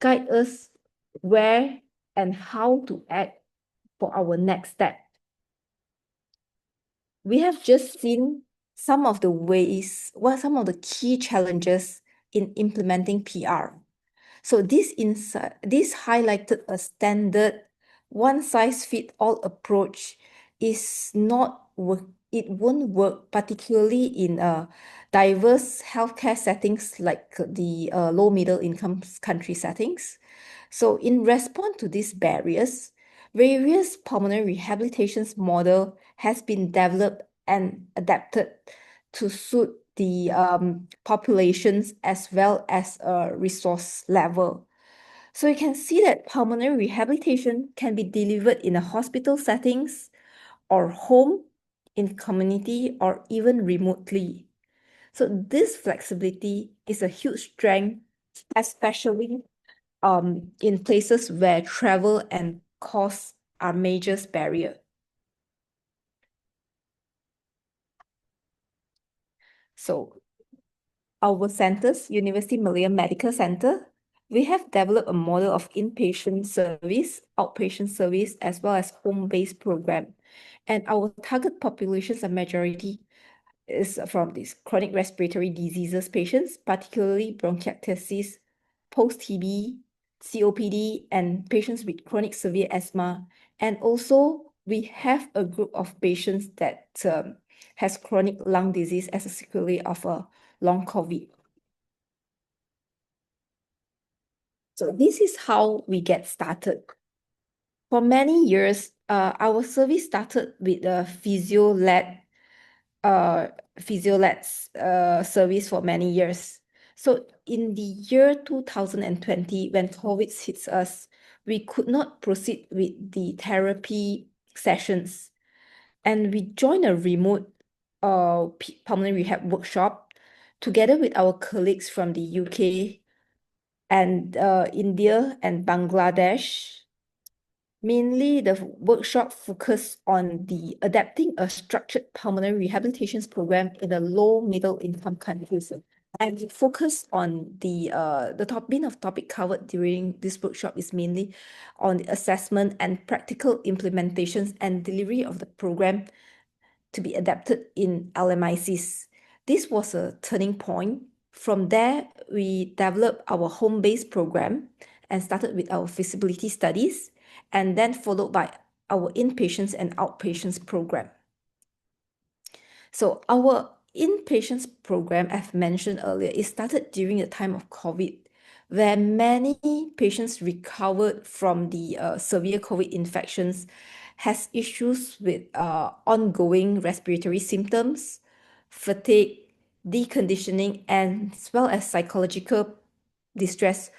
guide us where and how to act for our next step. We have just seen some of the some of the key challenges in implementing PR. So this highlighted a standard one-size-fits-all approach is not work. It won't work, particularly in diverse healthcare settings like the low-middle income country settings. So in response to these barriers, various pulmonary rehabilitation model has been developed and adapted to suit the populations as well as a resource level. So you can see that pulmonary rehabilitation can be delivered in a hospital settings or home in community, or even remotely. So this flexibility is a huge strength, especially in places where travel and costs are major barrier. So our centers, Universiti Malaya Medical Center, we have developed a model of inpatient service, outpatient service, as well as home-based program. And our target populations, a majority is from these chronic respiratory diseases patients, particularly bronchiectasis, post-TB, COPD, and patients with chronic severe asthma. And also, we have a group of patients that has chronic lung disease as a sequelae of a long COVID. So this is how we get started. For many years, our service started with a physio-led service for many years. So in the year 2020, when COVID hits us, we could not proceed with the therapy sessions. And we joined a remote pulmonary rehab workshop together with our colleagues from the UK and India and Bangladesh. Mainly, the workshop focused on the adapting a structured pulmonary rehabilitation program in the low middle income countries. And we focus on the topic covered during this workshop is mainly on the assessment and practical implementations and delivery of the program to be adapted in LMICs. This was a turning point. From there, we developed our home-based program and started with our feasibility studies, and then followed by our inpatients and outpatients program. So our inpatients program, I've mentioned earlier, it started during the time of COVID, where many patients recovered from the severe COVID infections, has issues with ongoing respiratory symptoms, fatigue, deconditioning, and as well as psychological distress.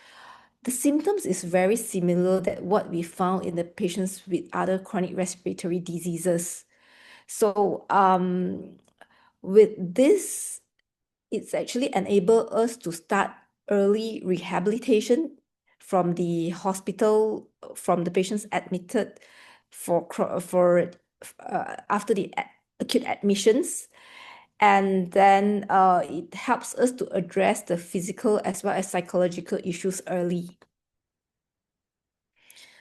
The symptoms is very similar to what we found in the patients with other chronic respiratory diseases. So with this, it's actually enabled us to start early rehabilitation from the hospital, from the patients admitted for after the acute admissions. And then it helps us to address the physical as well as psychological issues early.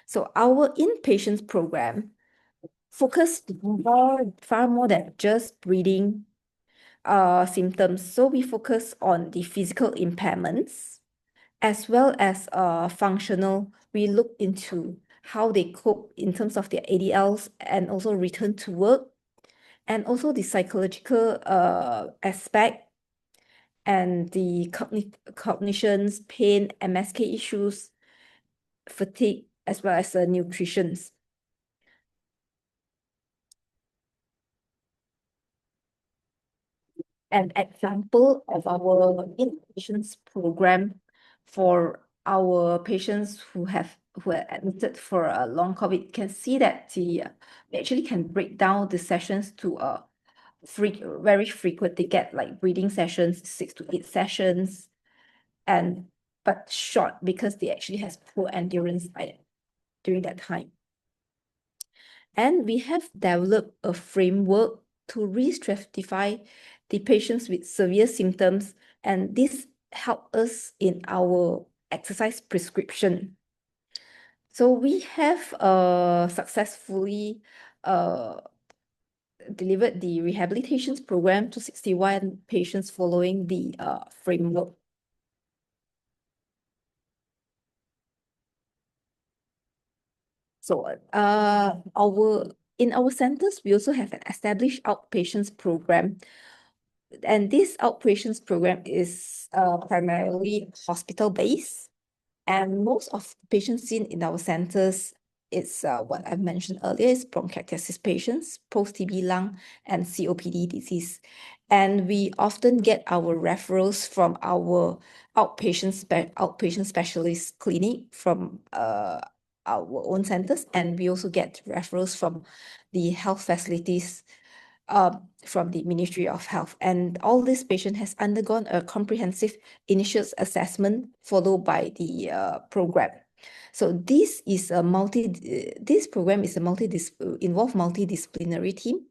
So our inpatients program focused far more than just breathing symptoms. So we focus on the physical impairments as well as functional. We look into how they cope in terms of their ADLs and also return to work, and also the psychological aspect and the cognitions, pain, MSK issues, fatigue, as well as nutrition. An example of our inpatients program for our patients who are admitted for a long COVID, you can see that we actually can break down the sessions to very frequent. They get like breathing sessions, 6 to 8 sessions, but short because they actually has poor endurance during that time. And we have developed a framework to re-stratify the patients with severe symptoms, and this helped us in our exercise prescription. So we have successfully delivered the rehabilitations program to 61 patients following the framework. So in our centers, we also have an established outpatients program. And this outpatients program is primarily hospital-based. And most of the patients seen in our centers, it's what I mentioned earlier, is bronchiectasis patients, post-TB lung, and COPD disease. And we often get our referrals from our outpatient specialist clinic from our own centers, and we also get referrals from the health facilities from the Ministry of Health. And all this patient has undergone a comprehensive initial assessment followed by the program. So this program is a involve multidisciplinary team.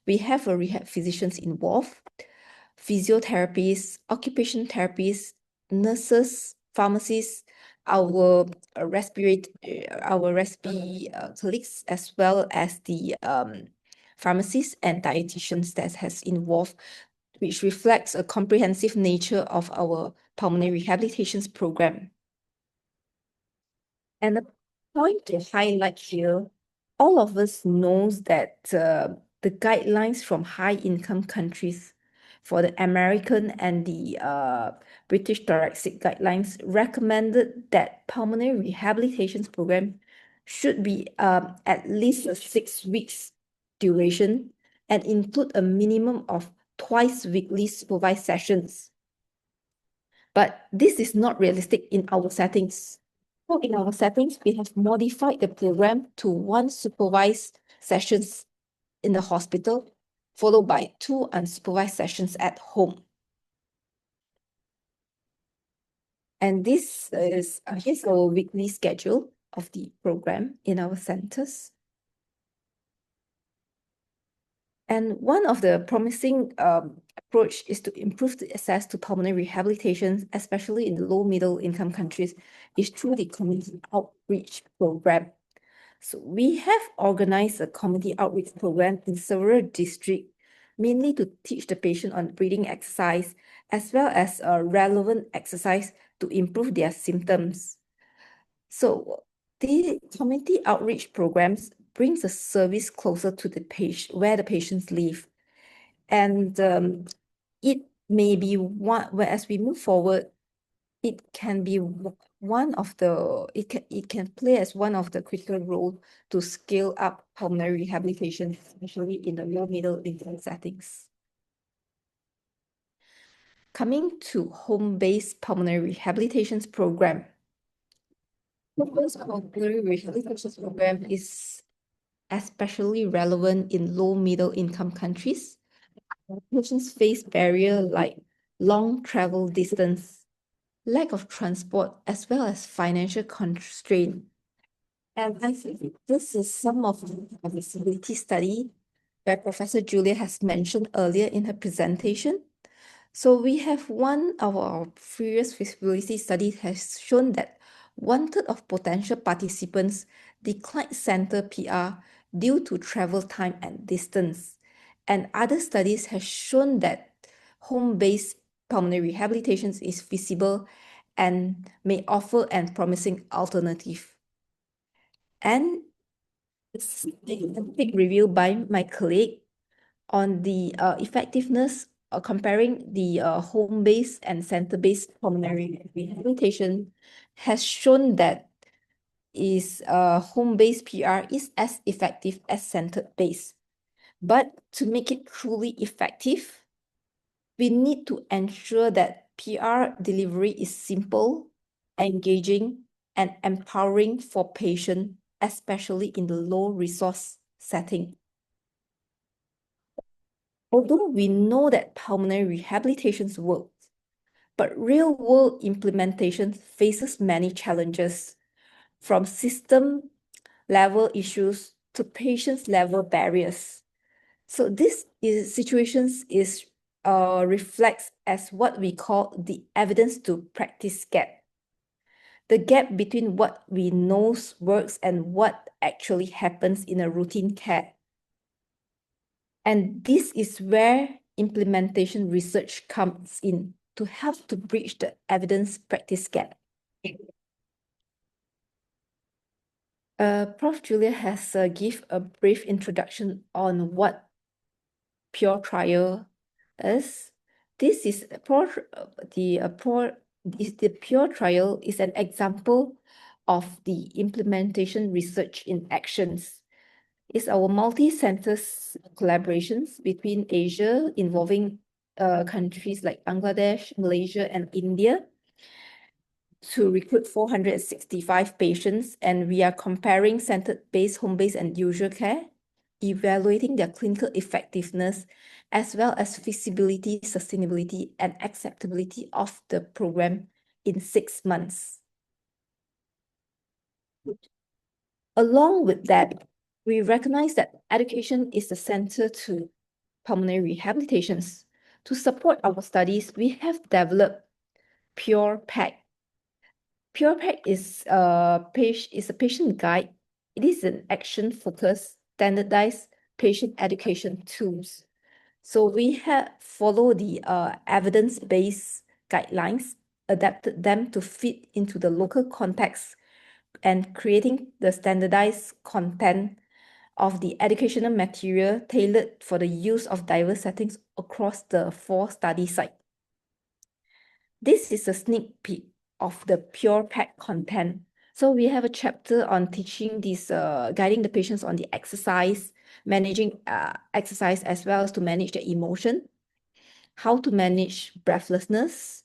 We have a rehab physicians involved, physiotherapists, occupation therapists, nurses, pharmacists, our colleagues, as well as the pharmacists and dietitians that has involved, which reflects a comprehensive nature of our pulmonary rehabilitation program. And the point to highlight here, all of us knows that the guidelines from high-income countries for the American and the British Thoracic Guidelines recommended that pulmonary rehabilitation program should be at least a 6 weeks duration and include a minimum of twice weekly supervised sessions. But this is not realistic in our settings. So in our settings, we have modified the program to 1 supervised sessions in the hospital, followed by 2 unsupervised sessions at home. And this is here's our weekly schedule of the program in our centers. And one of the promising approach is to improve the access to pulmonary rehabilitation, especially in the low middle income countries, is through the community outreach program. So we have organized a community outreach program in several districts, mainly to teach the patient on breathing exercise, as well as a relevant exercise to improve their symptoms. So the community outreach programs brings the service closer to the patient, where the patients live. And it may be as we move forward, it can be it can play as one of the critical role to scale up pulmonary rehabilitation, especially in the low middle income settings. Coming to home-based pulmonary rehabilitation program. Home-based pulmonary rehabilitation program is especially relevant in low middle income countries. Patients face barriers like long travel distance, lack of transport, as well as financial constraint. And I think this is some of the feasibility study that Professor Julia has mentioned earlier in her presentation. So we have one of our previous feasibility studies has shown that 1/3 of potential participants declined center PR due to travel time and distance. And other studies have shown that home-based pulmonary rehabilitation is feasible and may offer a promising alternative. And a scientific review by my colleague on the effectiveness comparing the home-based and center-based pulmonary rehabilitation has shown that home-based PR is as effective as center-based. But to make it truly effective, we need to ensure that PR delivery is simple, engaging, and empowering for patients, especially in the low-resource setting. Although we know that pulmonary rehabilitation works, but real-world implementation faces many challenges, from system-level issues to patient-level barriers. So this situations reflects as what we call the evidence to practice gap. The gap between what we know works and what actually happens in a routine care. And this is where implementation research comes in to help to bridge the evidence practice gap. Prof. Julia has give a brief introduction on what Pure Trial is. This is the Pure Trial is an example of the implementation research in actions. It's our multi-center collaborations between Asia involving countries like Bangladesh, Malaysia, and India to recruit 465 patients, and we are comparing center-based, home-based, and usual care evaluating their clinical effectiveness, as well as feasibility, sustainability, and acceptability of the program in 6 months. Along with that, we recognize that education is the center to pulmonary rehabilitations. To support our studies, we have developed Pure Pack. Pure Pack is a patient guide. It is an action-focused, standardized patient education tools. So we have followed the evidence-based guidelines, adapted them to fit into the local context, and creating the standardized content of the educational material tailored for the use of diverse settings across the 4 study sites. This is a sneak peek of the Pure Pack content. So we have a chapter on teaching these, guiding the patients on the exercise, managing exercise, as well as to manage the emotion, how to manage breathlessness,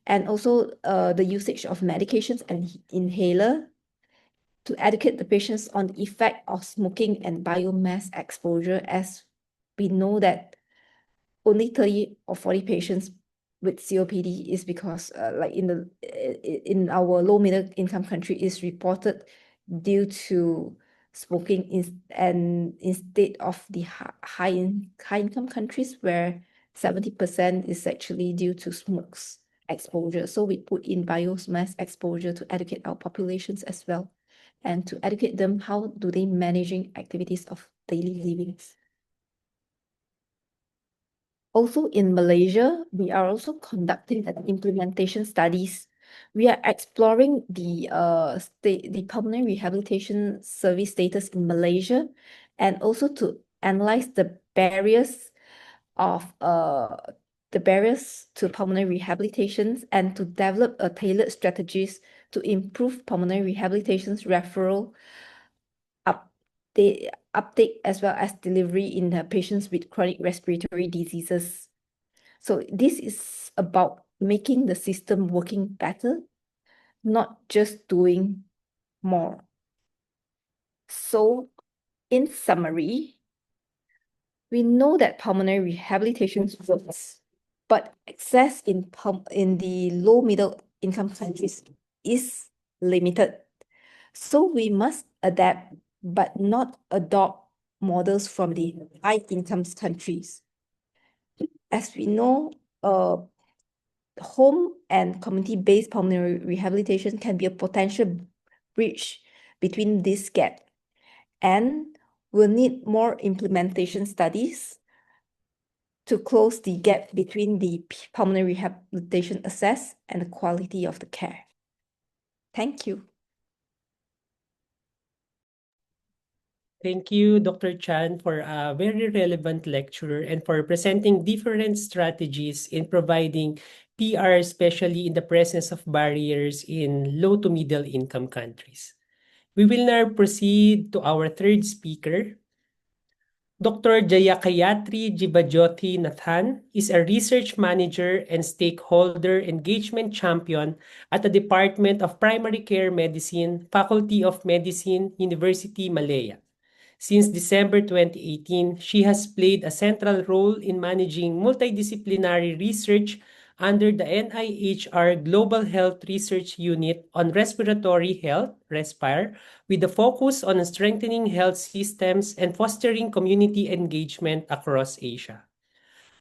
and also the usage of medications and inhaler, to educate the patients on the effect of smoking and biomass exposure, as we know that only 30 or 40 patients with COPD is because like in our low middle income country is reported due to smoking and instead of the high income countries where 70% is actually due to smokes exposure. So we put in biomass exposure to educate our populations as well, and to educate them how do they managing activities of daily living. Also in Malaysia, we are also conducting an implementation studies. We are exploring the pulmonary rehabilitation service status in Malaysia, and also to analyze the barriers to pulmonary rehabilitations, and to develop a tailored strategies to improve pulmonary rehabilitation's referral uptake as well as delivery in patients with chronic respiratory diseases. So this is about making the system working better, not just doing more. So in summary, we know that pulmonary rehabilitation works, but access in the low middle income countries is limited. So we must adapt, but not adopt models from the high income countries. As we know, home and community-based pulmonary rehabilitation can be a potential bridge between this gap, and will need more implementation studies to close the gap between the pulmonary rehabilitation access and the quality of the care. Thank you. Thank you, Dr. Chan, for a very relevant lecture and for presenting different strategies in providing PR, especially in the presence of barriers in low to middle income countries. We will now proceed to our third speaker. Dr. Jayakayatri Jeevajothi is a research manager and stakeholder engagement champion at the Department of Primary Care Medicine, Faculty of Medicine, Universiti Malaya. Since December 2018, she has played a central role in managing multidisciplinary research under the NIHR Global Health Research Unit on Respiratory Health, RESPIRE, with a focus on strengthening health systems and fostering community engagement across Asia.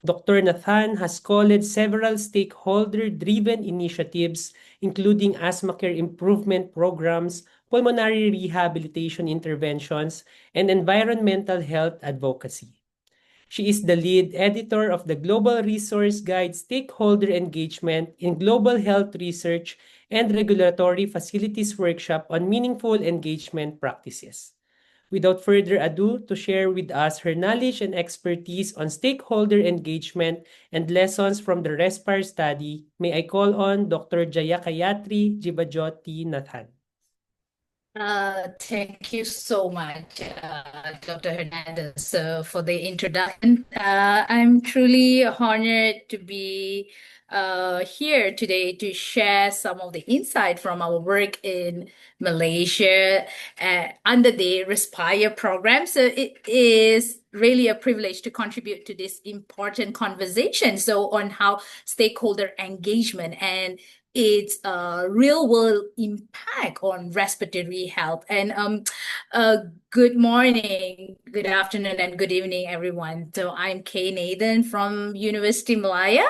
Dr. Nathan has co-led several stakeholder-driven initiatives, including asthma care improvement programs, pulmonary rehabilitation interventions, and environmental health advocacy. She is the lead editor of the Global Resource Guide Stakeholder Engagement in Global Health Research and Regulatory Facilities Workshop on Meaningful Engagement Practices. Without further ado, to share with us her knowledge and expertise on stakeholder engagement and lessons from the RESPIRE study, may I call on Dr. Jayakayatri Jeevajothi Nathan. Thank you so much, Dr. Hernandez, for the introduction. I'm truly honored to be here today to share some of the insight from our work in Malaysia under the Respire program. So it is really a privilege to contribute to this important conversation. So on how stakeholder engagement and its real world impact on respiratory health. And good morning, good afternoon, and good evening, everyone. So I'm Kay Nathan from Universiti Malaya.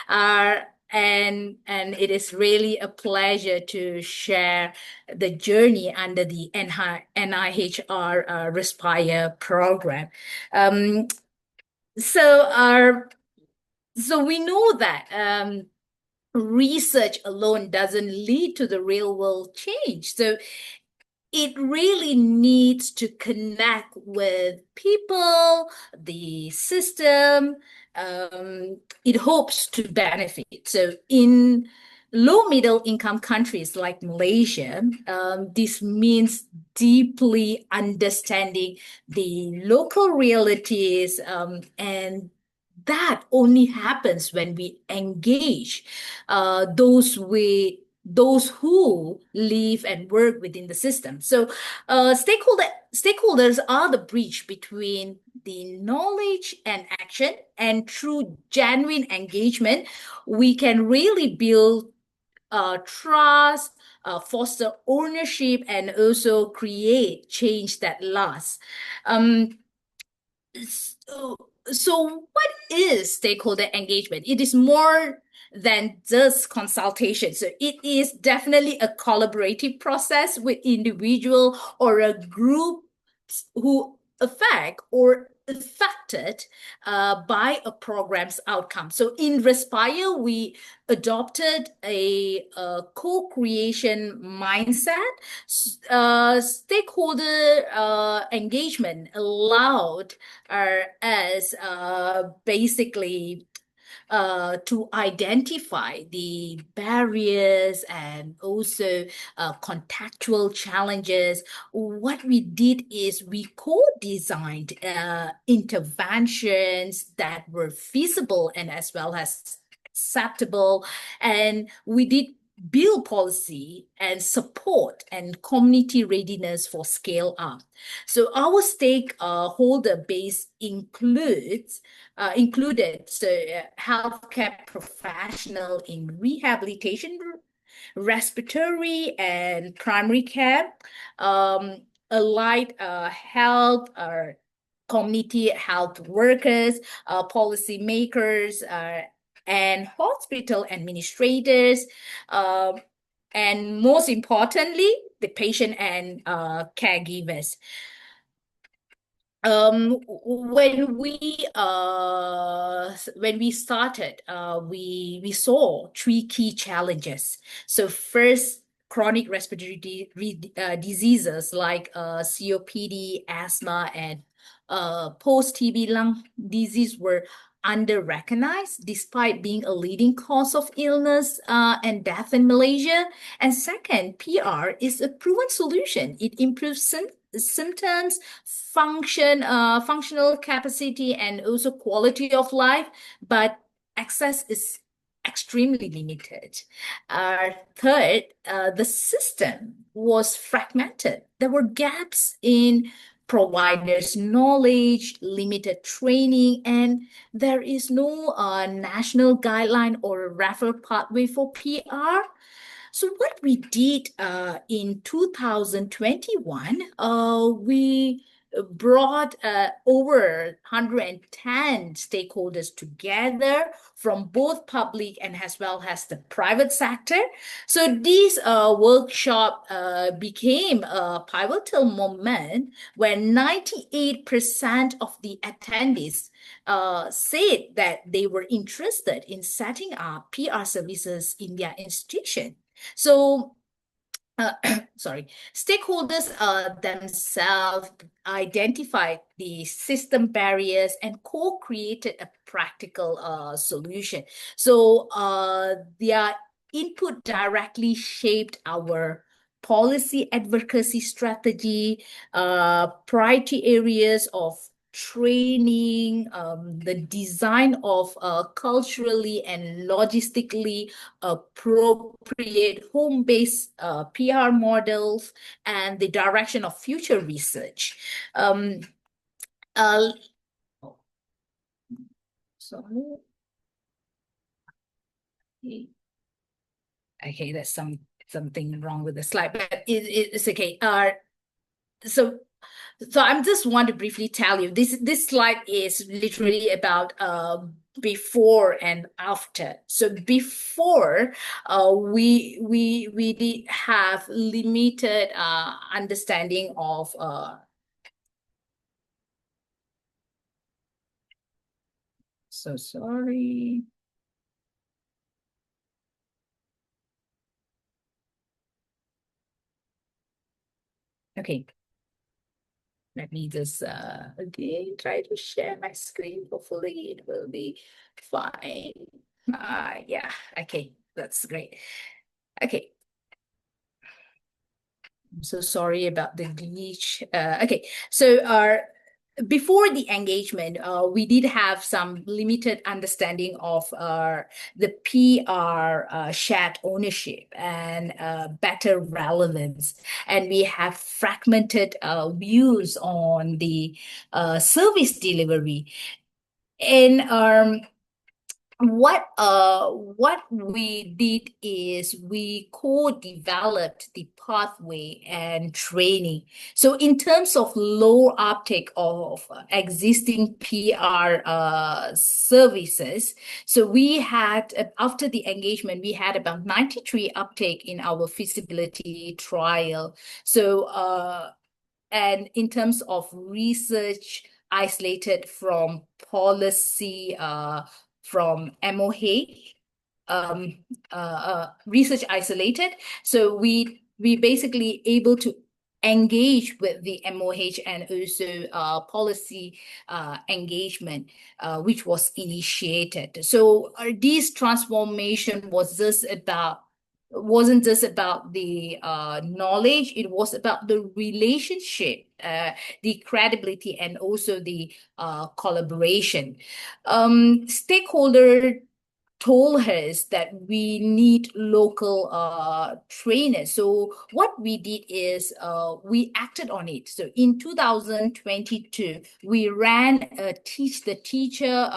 And it is really a pleasure to share the journey under the NIHR Respire program. So we know that research alone doesn't lead to the real world change. So it really needs to connect with people, the system. It hopes to benefit. So in low middle income countries like Malaysia, this means deeply understanding the local realities, and that only happens when we engage those who live and work within the system. So stakeholders are the bridge between the knowledge and action, and through genuine engagement, we can really build trust, foster ownership, and also create change that lasts. So what is stakeholder engagement? It is more than just consultation. So it is definitely a collaborative process with individual or a group who affected by a program's outcome. So in Respire, we adopted a co-creation mindset. Stakeholder engagement allowed us basically to identify the barriers and also contextual challenges. What we did is we co-designed interventions that were feasible and as well as acceptable, and we did build policy and support and community readiness for scale up. So our stakeholder base included healthcare professional in rehabilitation, respiratory and primary care, allied health, community health workers, policy makers, and hospital administrators, and most importantly, the patient and caregivers. When we started, we saw three key challenges. So first, chronic respiratory diseases like COPD, asthma, and post-TB lung disease were under-recognized despite being a leading cause of illness and death in Malaysia. And second, PR is a proven solution. It improves symptoms, functional capacity, and also quality of life, but access is extremely limited. Third, the system was fragmented. There were gaps in providers' knowledge, limited training, and there is no national guideline or referral pathway for PR. So what we did in 2021, we brought over 110 stakeholders together from both public and as well as the private sector. So this workshop became a pivotal moment when 98% of the attendees said that they were interested in setting up PR services in their institution. So, stakeholders themselves identified the system barriers and co-created a practical solution. So their input directly shaped our policy advocacy strategy, priority areas of training, the design of culturally and logistically appropriate home-based PR models, and the direction of future research. Sorry. Okay, there's something wrong with the slide, but it's okay. So I'm just want to briefly tell you this slide is literally about before and after. So before, we did have limited understanding of so sorry. Okay. Let me just again try to share my screen. Hopefully it will be fine. Yeah, okay, that's great. Okay. I'm so sorry about the glitch. Okay, so before the engagement, we did have some limited understanding of the PR shared ownership and better relevance. And we have fragmented views on the service delivery. And what we did is we co-developed the pathway and training. So in terms of low uptake of existing PR services, so we had, after the engagement, we had about 93 uptake in our feasibility trial. So and in terms of research isolated from policy, from MOH, research isolated. So we basically able to engage with the MOH and also policy engagement, which was initiated. So this transformation wasn't just about the knowledge, it was about the relationship, the credibility, and also the collaboration. Stakeholder told us that we need local trainers. So what we did is we acted on it. So in 2022, we ran a Teach the Teacher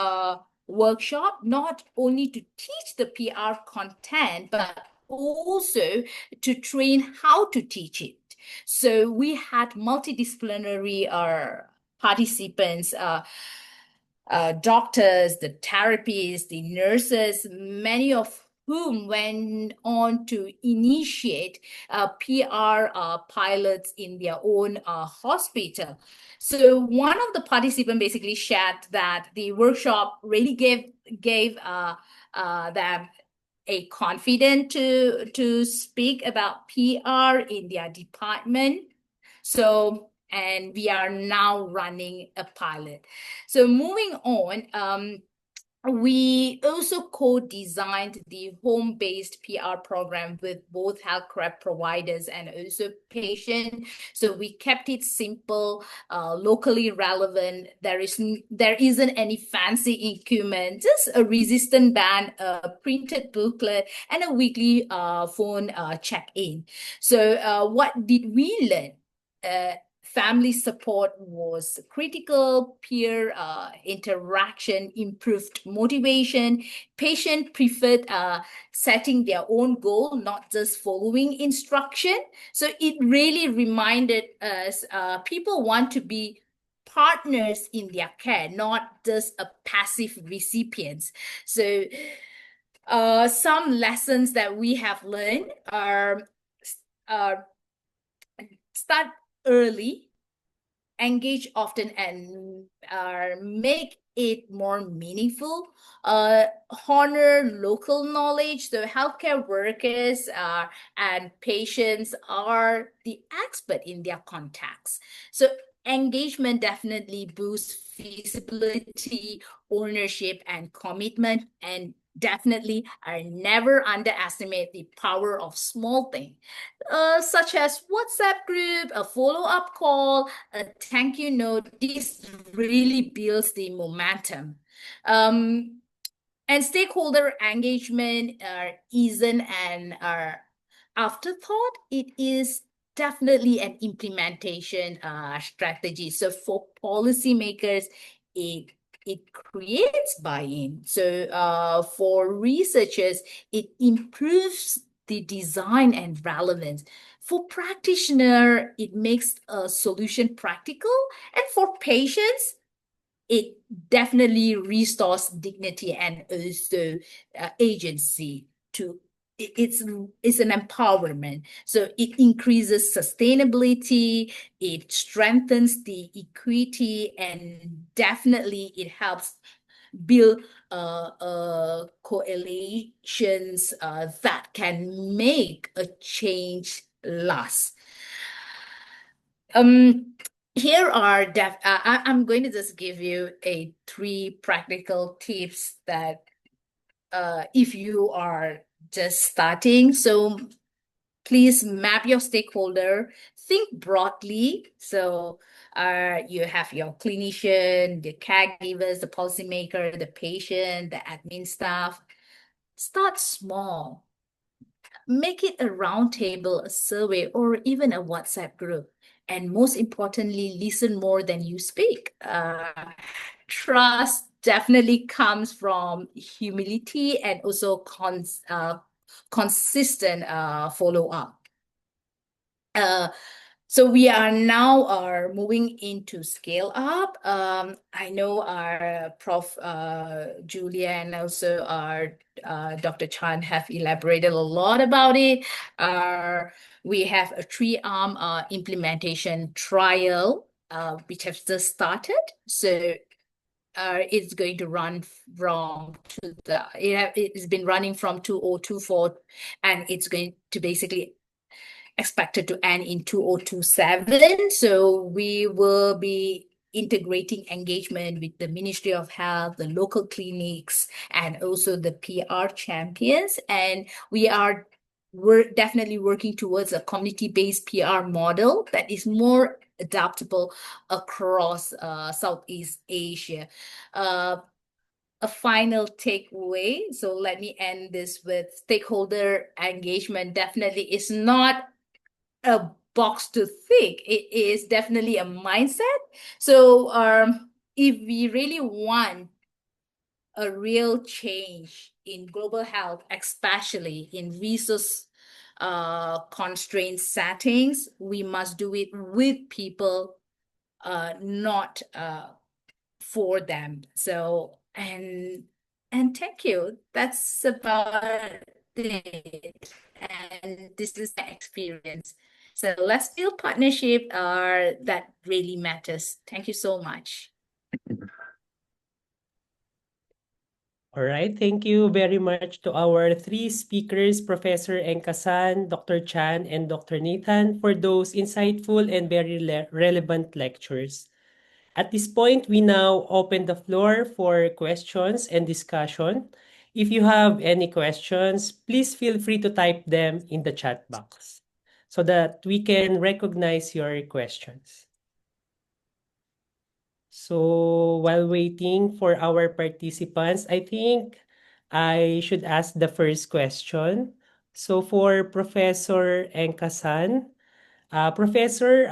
workshop, not only to teach the PR content, but also to train how to teach it. So we had multidisciplinary participants, doctors, the therapists, the nurses, many of whom went on to initiate PR pilots in their own hospital. So one of the participants basically shared that the workshop really gave them a confidence to speak about PR in their department. So, and we are now running a pilot. So moving on, we also co-designed the home-based PR program with both healthcare providers and also patients. So we kept it simple, locally relevant. There isn't any fancy equipment, just a resistant band, a printed booklet, and a weekly phone check-in. So what did we learn? Family support was critical, peer interaction improved motivation, patient preferred setting their own goal, not just following instruction. So it really reminded us people want to be partners in their care, not just a passive recipients. So some lessons that we have learned are start early, engage often, and make it more meaningful. Honor local knowledge. So healthcare workers and patients are the expert in their context. So engagement definitely boosts feasibility, ownership, and commitment. And definitely I never underestimate the power of small things, such as WhatsApp group, a follow-up call, a thank you note. This really builds the momentum. And stakeholder engagement isn't an afterthought. It is definitely an implementation strategy. So for policymakers, it creates buy-in. So for researchers, it improves the design and relevance. For practitioner, it makes a solution practical. And for patients, it definitely restores dignity and also agency to it's an empowerment. So it increases sustainability, it strengthens the equity, and definitely it helps build coalitions that can make a change last. Here are I'm going to just give you three practical tips that if you are just starting. So please map your stakeholder, think broadly. So you have your clinician, the caregivers, the policymaker, the patient, the admin staff. Start small. Make it a roundtable, a survey, or even a WhatsApp group. And most importantly, listen more than you speak. Trust definitely comes from humility and also consistent follow-up. So we are now moving into scale up. I know our Prof. Julia and also our Dr. Chan have elaborated a lot about it. We have a 3-arm implementation trial, which has just started. So it's going to run from it's been running from 2024, and it's going to basically expected to end in 2027. So we will be integrating engagement with the Ministry of Health, the local clinics, and also the PR champions. And we're definitely working towards a community-based PR model that is more adaptable across Southeast Asia. A final takeaway. So let me end this with stakeholder engagement definitely is not a box to tick. It is definitely a mindset. So if we really want a real change in global health, especially in resource constrained settings, we must do it with people, not for them. So and thank you. That's about it. And this is my experience. So let's build partnership that really matters. Thank you so much. All right, thank you very much to our three speakers, Professor Engkasan, Dr. Chan, and Dr. Nathan, for those insightful and very relevant lectures. At this point, we now open the floor for questions and discussion. If you have any questions, please feel free to type them in the chat box so that we can recognize your questions. So while waiting for our participants, I think I should ask the first question. So for Professor Engkasan, Professor,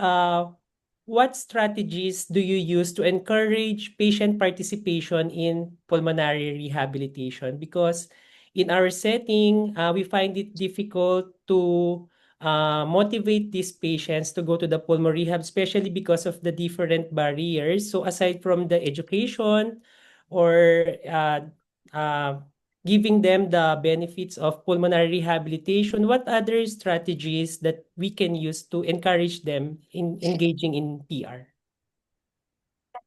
what strategies do you use to encourage patient participation in pulmonary rehabilitation? Because in our setting, we find it difficult to motivate these patients to go to the pulmonary rehab, especially because of the different barriers. So aside from the education or giving them the benefits of pulmonary rehabilitation, what other strategies that we can use to encourage them in engaging in PR?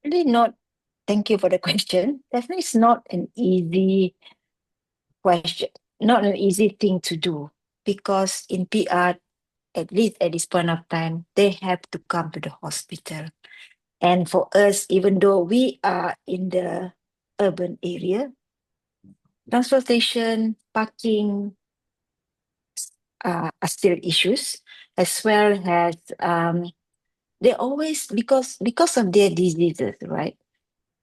Really not. Thank you for the question. Definitely, it's not an easy question, not an easy thing to do, because in PR, at least at this point of time, they have to come to the hospital. And for us, even though we are in the urban area, transportation, parking are still issues, as well as they always, because of their diseases, right?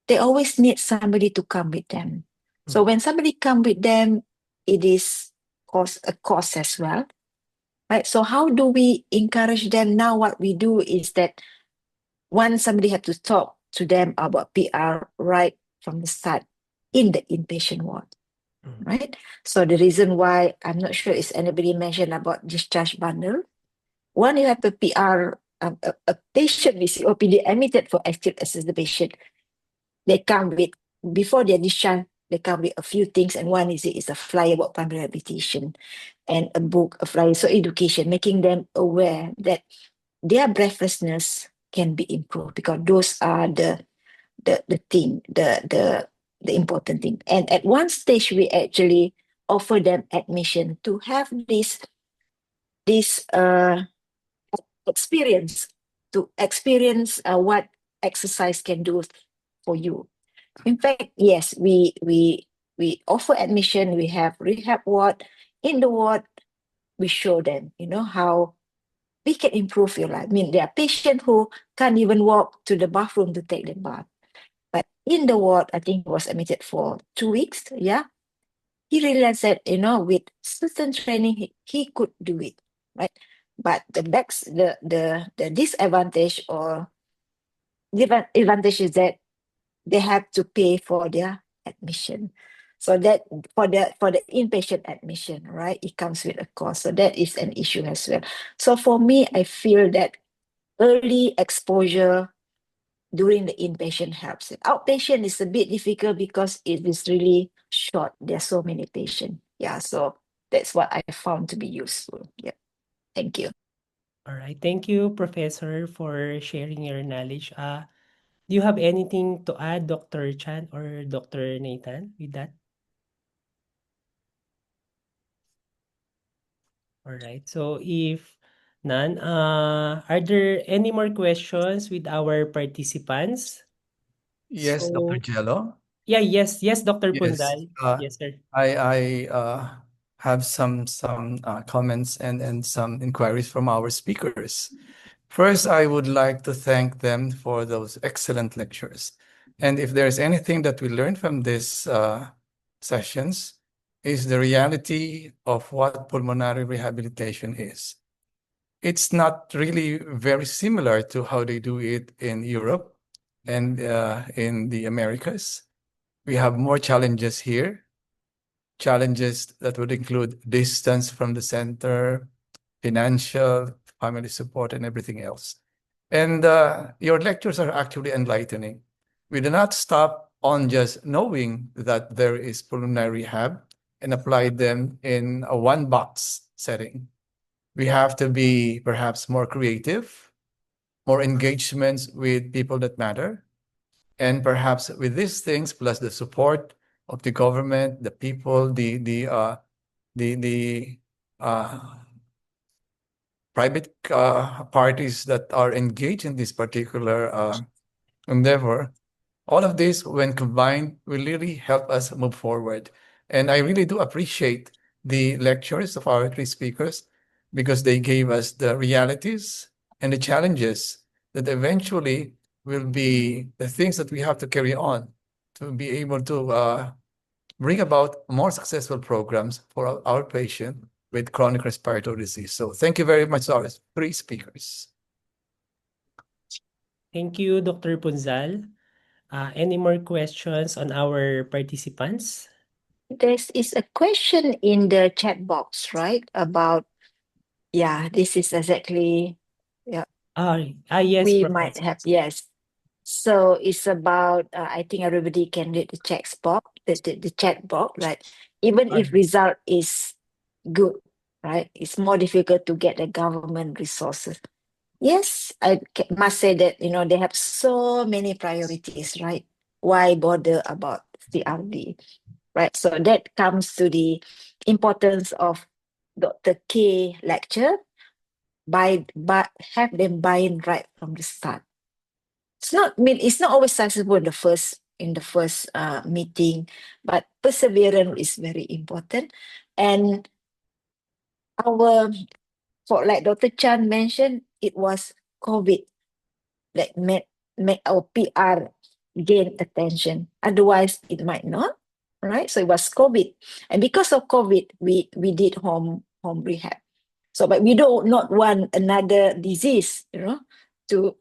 They always need somebody to come with them. So when somebody come with them, it is a cost as well, right? So how do we encourage them? Now what we do is that once somebody have to talk to them about PR right from the start in the inpatient ward, right? So the reason why I'm not sure is anybody mentioned about discharge bundle. When you have a PR, a patient with COPD admitted for acute exacerbation, they come with, before their discharge, they come with a few things, and one is a flyer about primary rehabilitation and a book, a flyer, so education, making them aware that their breathlessness can be improved, because those are the thing, the important thing. And at one stage, we actually offer them admission to have this experience, to experience what exercise can do for you. In fact, yes, we offer admission. We have rehab ward. In the ward, we show them, how we can improve your life. I mean, there are patients who can't even walk to the bathroom to take their bath. But in the ward, I think he was admitted for 2 weeks. Yeah. He realized that, with certain training, he could do it. Right. But the disadvantage or the advantage is that they have to pay for their admission. So that for the inpatient admission, right, it comes with a cost. So that is an issue as well. So for me, I feel that early exposure during the inpatient helps. Outpatient is a bit difficult because it is really short. There are so many patients. Yeah, so that's what I found to be useful. Yeah, thank you. All right. Thank you, Professor, for sharing your knowledge. Do you have anything to add, Dr. Chan or Dr. Nathan, with that? All right. So if none, are there any more questions with our participants? Yes, Dr. So Jello. yes, Dr. Yes, Punzal. Yes, sir. I have some comments and some inquiries from our speakers. First, I would like to thank them for those excellent lectures. And if there's anything that we learned from these sessions, is the reality of what pulmonary rehabilitation is. It's not really very similar to how they do it in Europe and in the Americas. We have more challenges here, challenges that would include distance from the center, financial, family support, and everything else. And your lectures are actually enlightening. We do not stop on just knowing that there is pulmonary rehab and apply them in a one-box setting. We have to be perhaps more creative, more engagements with people that matter, and perhaps with these things plus the support of the government, the people, the private parties that are engaged in this particular endeavor, all of this, when combined, will really help us move forward. And I really do appreciate the lectures of our three speakers because they gave us the realities and the challenges that eventually will be the things that we have to carry on to be able to bring about more successful programs for our patient with chronic respiratory disease. So thank you very much, our three speakers. Thank you, Dr. Punzal. Any more questions on our participants? There is a question in the chat box, right? About, this is exactly, Yes, we Professor. might have, yes. So it's about, I think everybody can read the chat box, the chat box, right? Even if result is good, right? It's more difficult to get the government resources. Yes, I must say that, they have so many priorities, right? Why bother about CRD, right? So that comes to the importance of Dr. K lecture, but have them buy in right from the start. It's not always successful in the first in the first meeting, but perseverance is very important. And our, for like Dr. Chan mentioned, it was COVID that made our PR gain attention. Otherwise, it might not, right? So it was COVID, and because of COVID, we did home rehab. So, but we don't not want another disease, to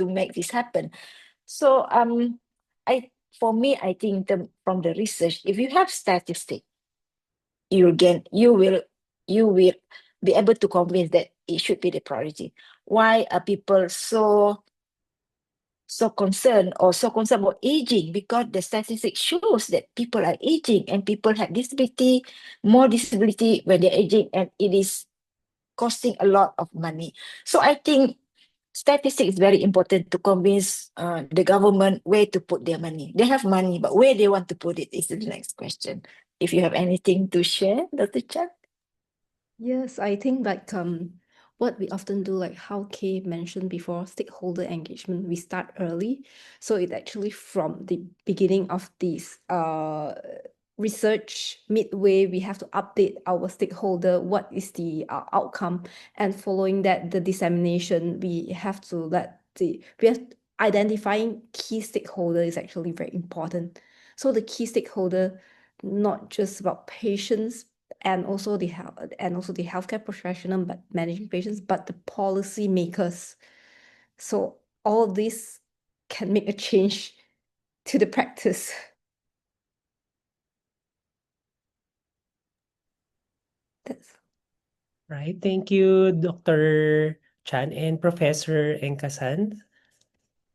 make this happen. So, for me, I think from the research, if you have statistics, you will be able to convince that it should be the priority. Why are people so concerned about aging? Because the statistics shows that people are aging and people have more disability when they're aging, and it is costing a lot of money. So I think statistics is very important to convince the government where to put their money. They have money, but where they want to put it is the next question. If you have anything to share, Dr. Chan? Yes, I think like what we often do, like how Kay mentioned before, stakeholder engagement, we start early. So it actually from the beginning of this research midway, we have to update our stakeholder, what is the outcome, and following that, the dissemination, we have identifying key stakeholder is actually very important. So the key stakeholder, not just about patients and also the healthcare professional, but managing patients, but the policy makers. So all this can make a change to the practice. That's Right. Thank you, Dr. Chan and Professor Engkasan.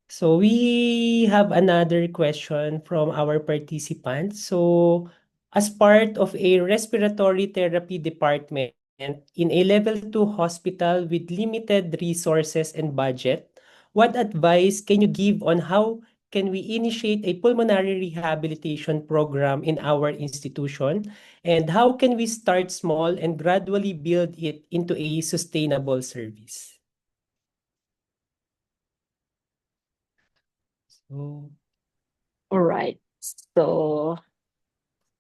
So we have another question from our participants. So as part of a respiratory therapy department in a level 2 hospital with limited resources and budget, what advice can you give on how can we initiate a pulmonary rehabilitation program in our institution? And how can we start small and gradually build it into a sustainable service? So, All right. So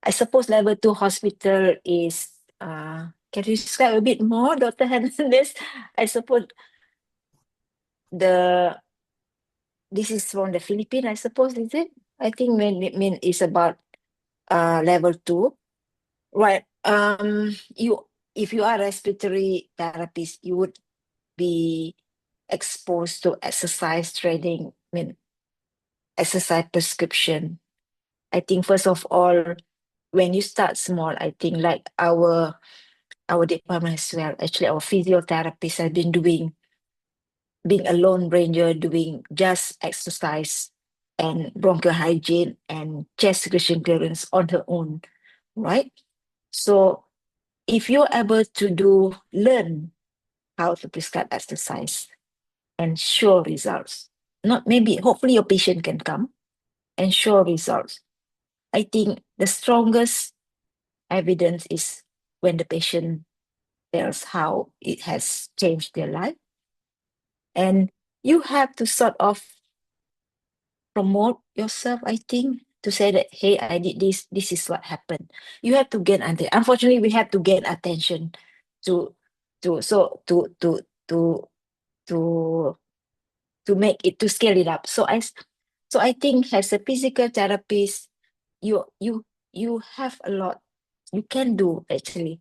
I suppose level 2 hospital is, can you describe a bit more, Dr. Hernandez? I suppose this is from the Philippines, I suppose, is it? I think it's about level 2. Right. If you are a respiratory therapist, you would be exposed to exercise training, exercise prescription. I think first of all, when you start small, I think like our department as well, actually our physiotherapists have been being a lone ranger, doing just exercise and bronchial hygiene and chest secretion clearance on her own, right? So if you're able to learn how to prescribe exercise and show results, not maybe, hopefully your patient can come and show results. I think the strongest evidence is when the patient tells how it has changed their life. And you have to sort of promote yourself, I think, to say that, hey, I did this is what happened. You have to gain unfortunately we have to gain attention to make it, to scale it up. So I think as a physical therapist, you have a lot you can do actually.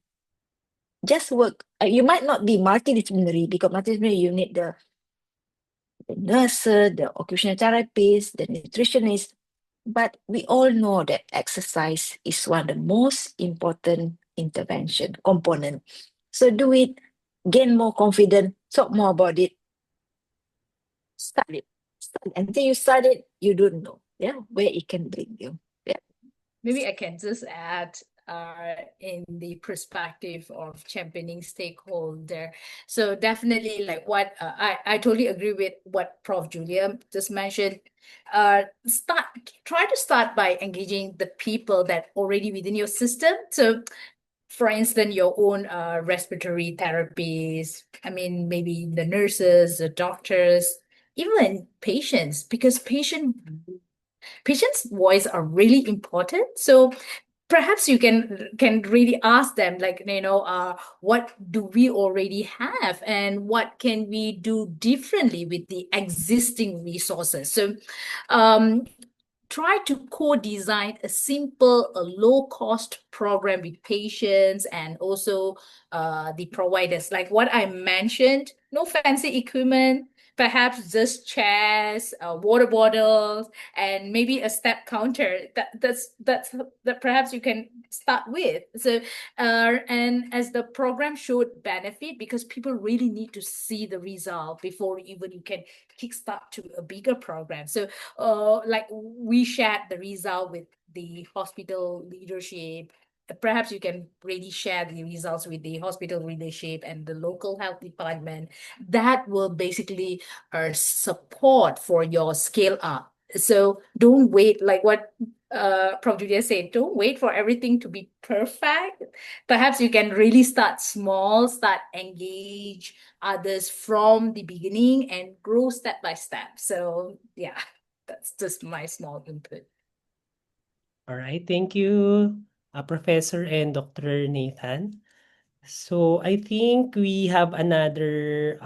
Just work. You might not be multidisciplinary, because multidisciplinary you need the nurse, the occupational therapist, the nutritionist. But we all know that exercise is one of the most important intervention component. So do it, gain more confidence, talk more about it, start it. Until you start it, you don't know, where it can bring you. Yeah. Maybe I can just add in the perspective of championing stakeholder. So definitely like what I totally agree with what Prof. Julia just mentioned. Try to start by engaging the people that already within your system. So for instance, your own respiratory therapies, I mean, maybe the nurses, the doctors, even patients, because patient Patients' voice are really important. So perhaps you can really ask them, like, what do we already have and what can we do differently with the existing resources. So try to co-design a simple, a low-cost program with patients and also the providers. Like what I mentioned, no fancy equipment, perhaps just chairs, water bottles, and maybe a step counter. That perhaps you can start with. So and as the program should benefit, because people really need to see the result before even you can kickstart to a bigger program. So like we shared the result with the hospital leadership. Perhaps you can really share the results with the hospital leadership and the local health department. That will basically support for your scale up. So don't wait, like what Prof. Julia said, don't wait for everything to be perfect. Perhaps you can really start small, start engage others from the beginning and grow step by step. So yeah, that's just my small input. All right, thank you, Professor and Dr. Nathan. So I think we have another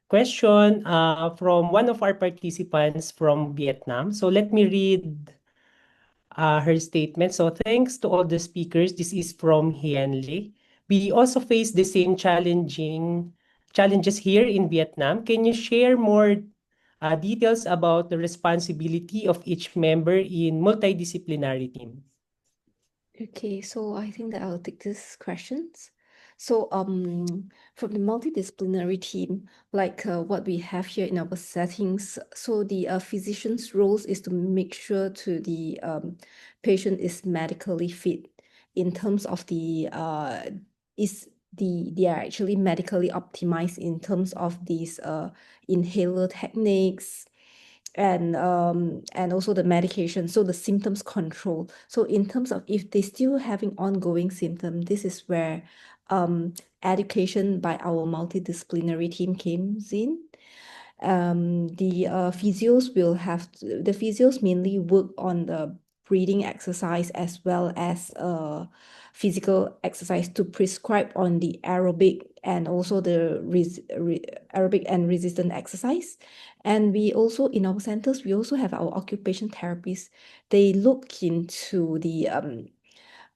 question from one of our participants from Vietnam. So let me read her statement. So thanks to all the speakers. This is from Hien Le. We also face the same challenges here in Vietnam. Can you share more details about the responsibility of each member in multidisciplinary team? Okay, so I think that I'll take these questions. So from the multidisciplinary team, like what we have here in our settings, so the physician's roles is to make sure to the patient is medically fit in terms of the they are actually medically optimized in terms of these inhaler techniques and also the medication, so the symptoms control. So in terms of if they still having ongoing symptom, this is where education by our multidisciplinary team comes in. The physios mainly work on the breathing exercise as well as physical exercise to prescribe on the aerobic and also the aerobic and resistant exercise. And we also, in our centers, we also have our occupation therapists. They look into the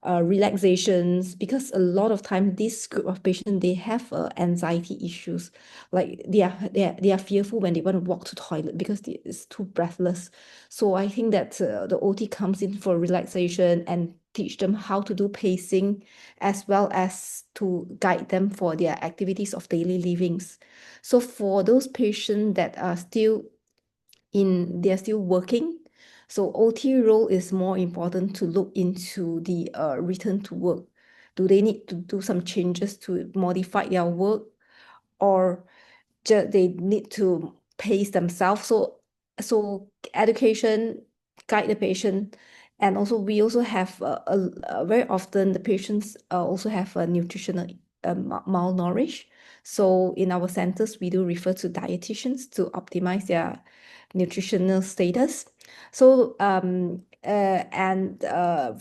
relaxations, because a lot of time this group of patients, they have anxiety issues, like they are fearful when they want to walk to toilet because it's too breathless. So I think that the OT comes in for relaxation and teach them how to do pacing as well as to guide them for their activities of daily livings. So for those patients that are still they're still working, so OT role is more important to look into the return to work. Do they need to do some changes to modify their work, or they need to pace themselves? So education, guide the patient, and also we also have very often the patients also have a nutritional malnourished. So in our centers, we do refer to dietitians to optimize their nutritional status. So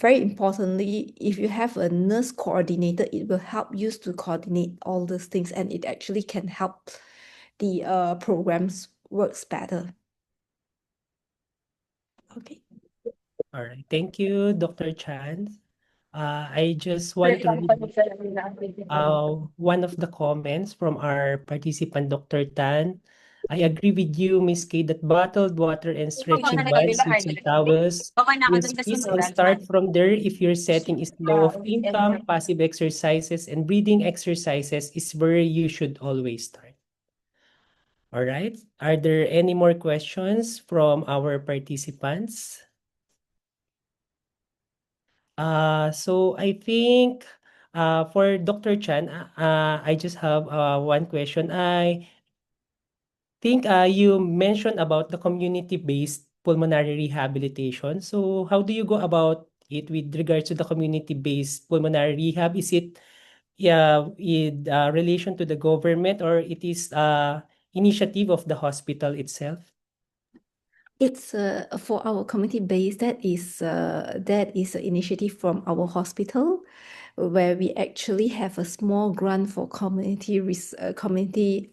very importantly, if you have a nurse coordinator, it will help you to coordinate all these things, and it actually can help the programs works better. Okay. All right, thank you, Dr. Chan. I just want to read one of the comments from our participant, Dr. Tan. I agree with you, Miss K, that bottled water and stretching bands with some towels will squeeze and start from there. If your setting is low of income, passive exercises and breathing exercises is where you should always start. All right. Are there any more questions from our participants? So I think for Dr. Chan, I just have one question. I think you mentioned about the community-based pulmonary rehabilitation. So how do you go about it with regards to the community-based pulmonary rehab? Is it in relation to the government or it is initiative of the hospital itself? It's for our community base. That is an initiative from our hospital, where we actually have a small grant for community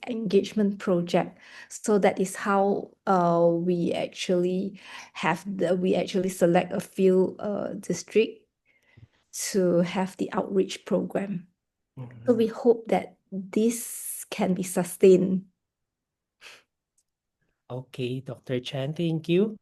engagement project. So that is how we actually select a few district to have the outreach program. So we hope that this can be sustained. Okay, Dr. Chan, thank you.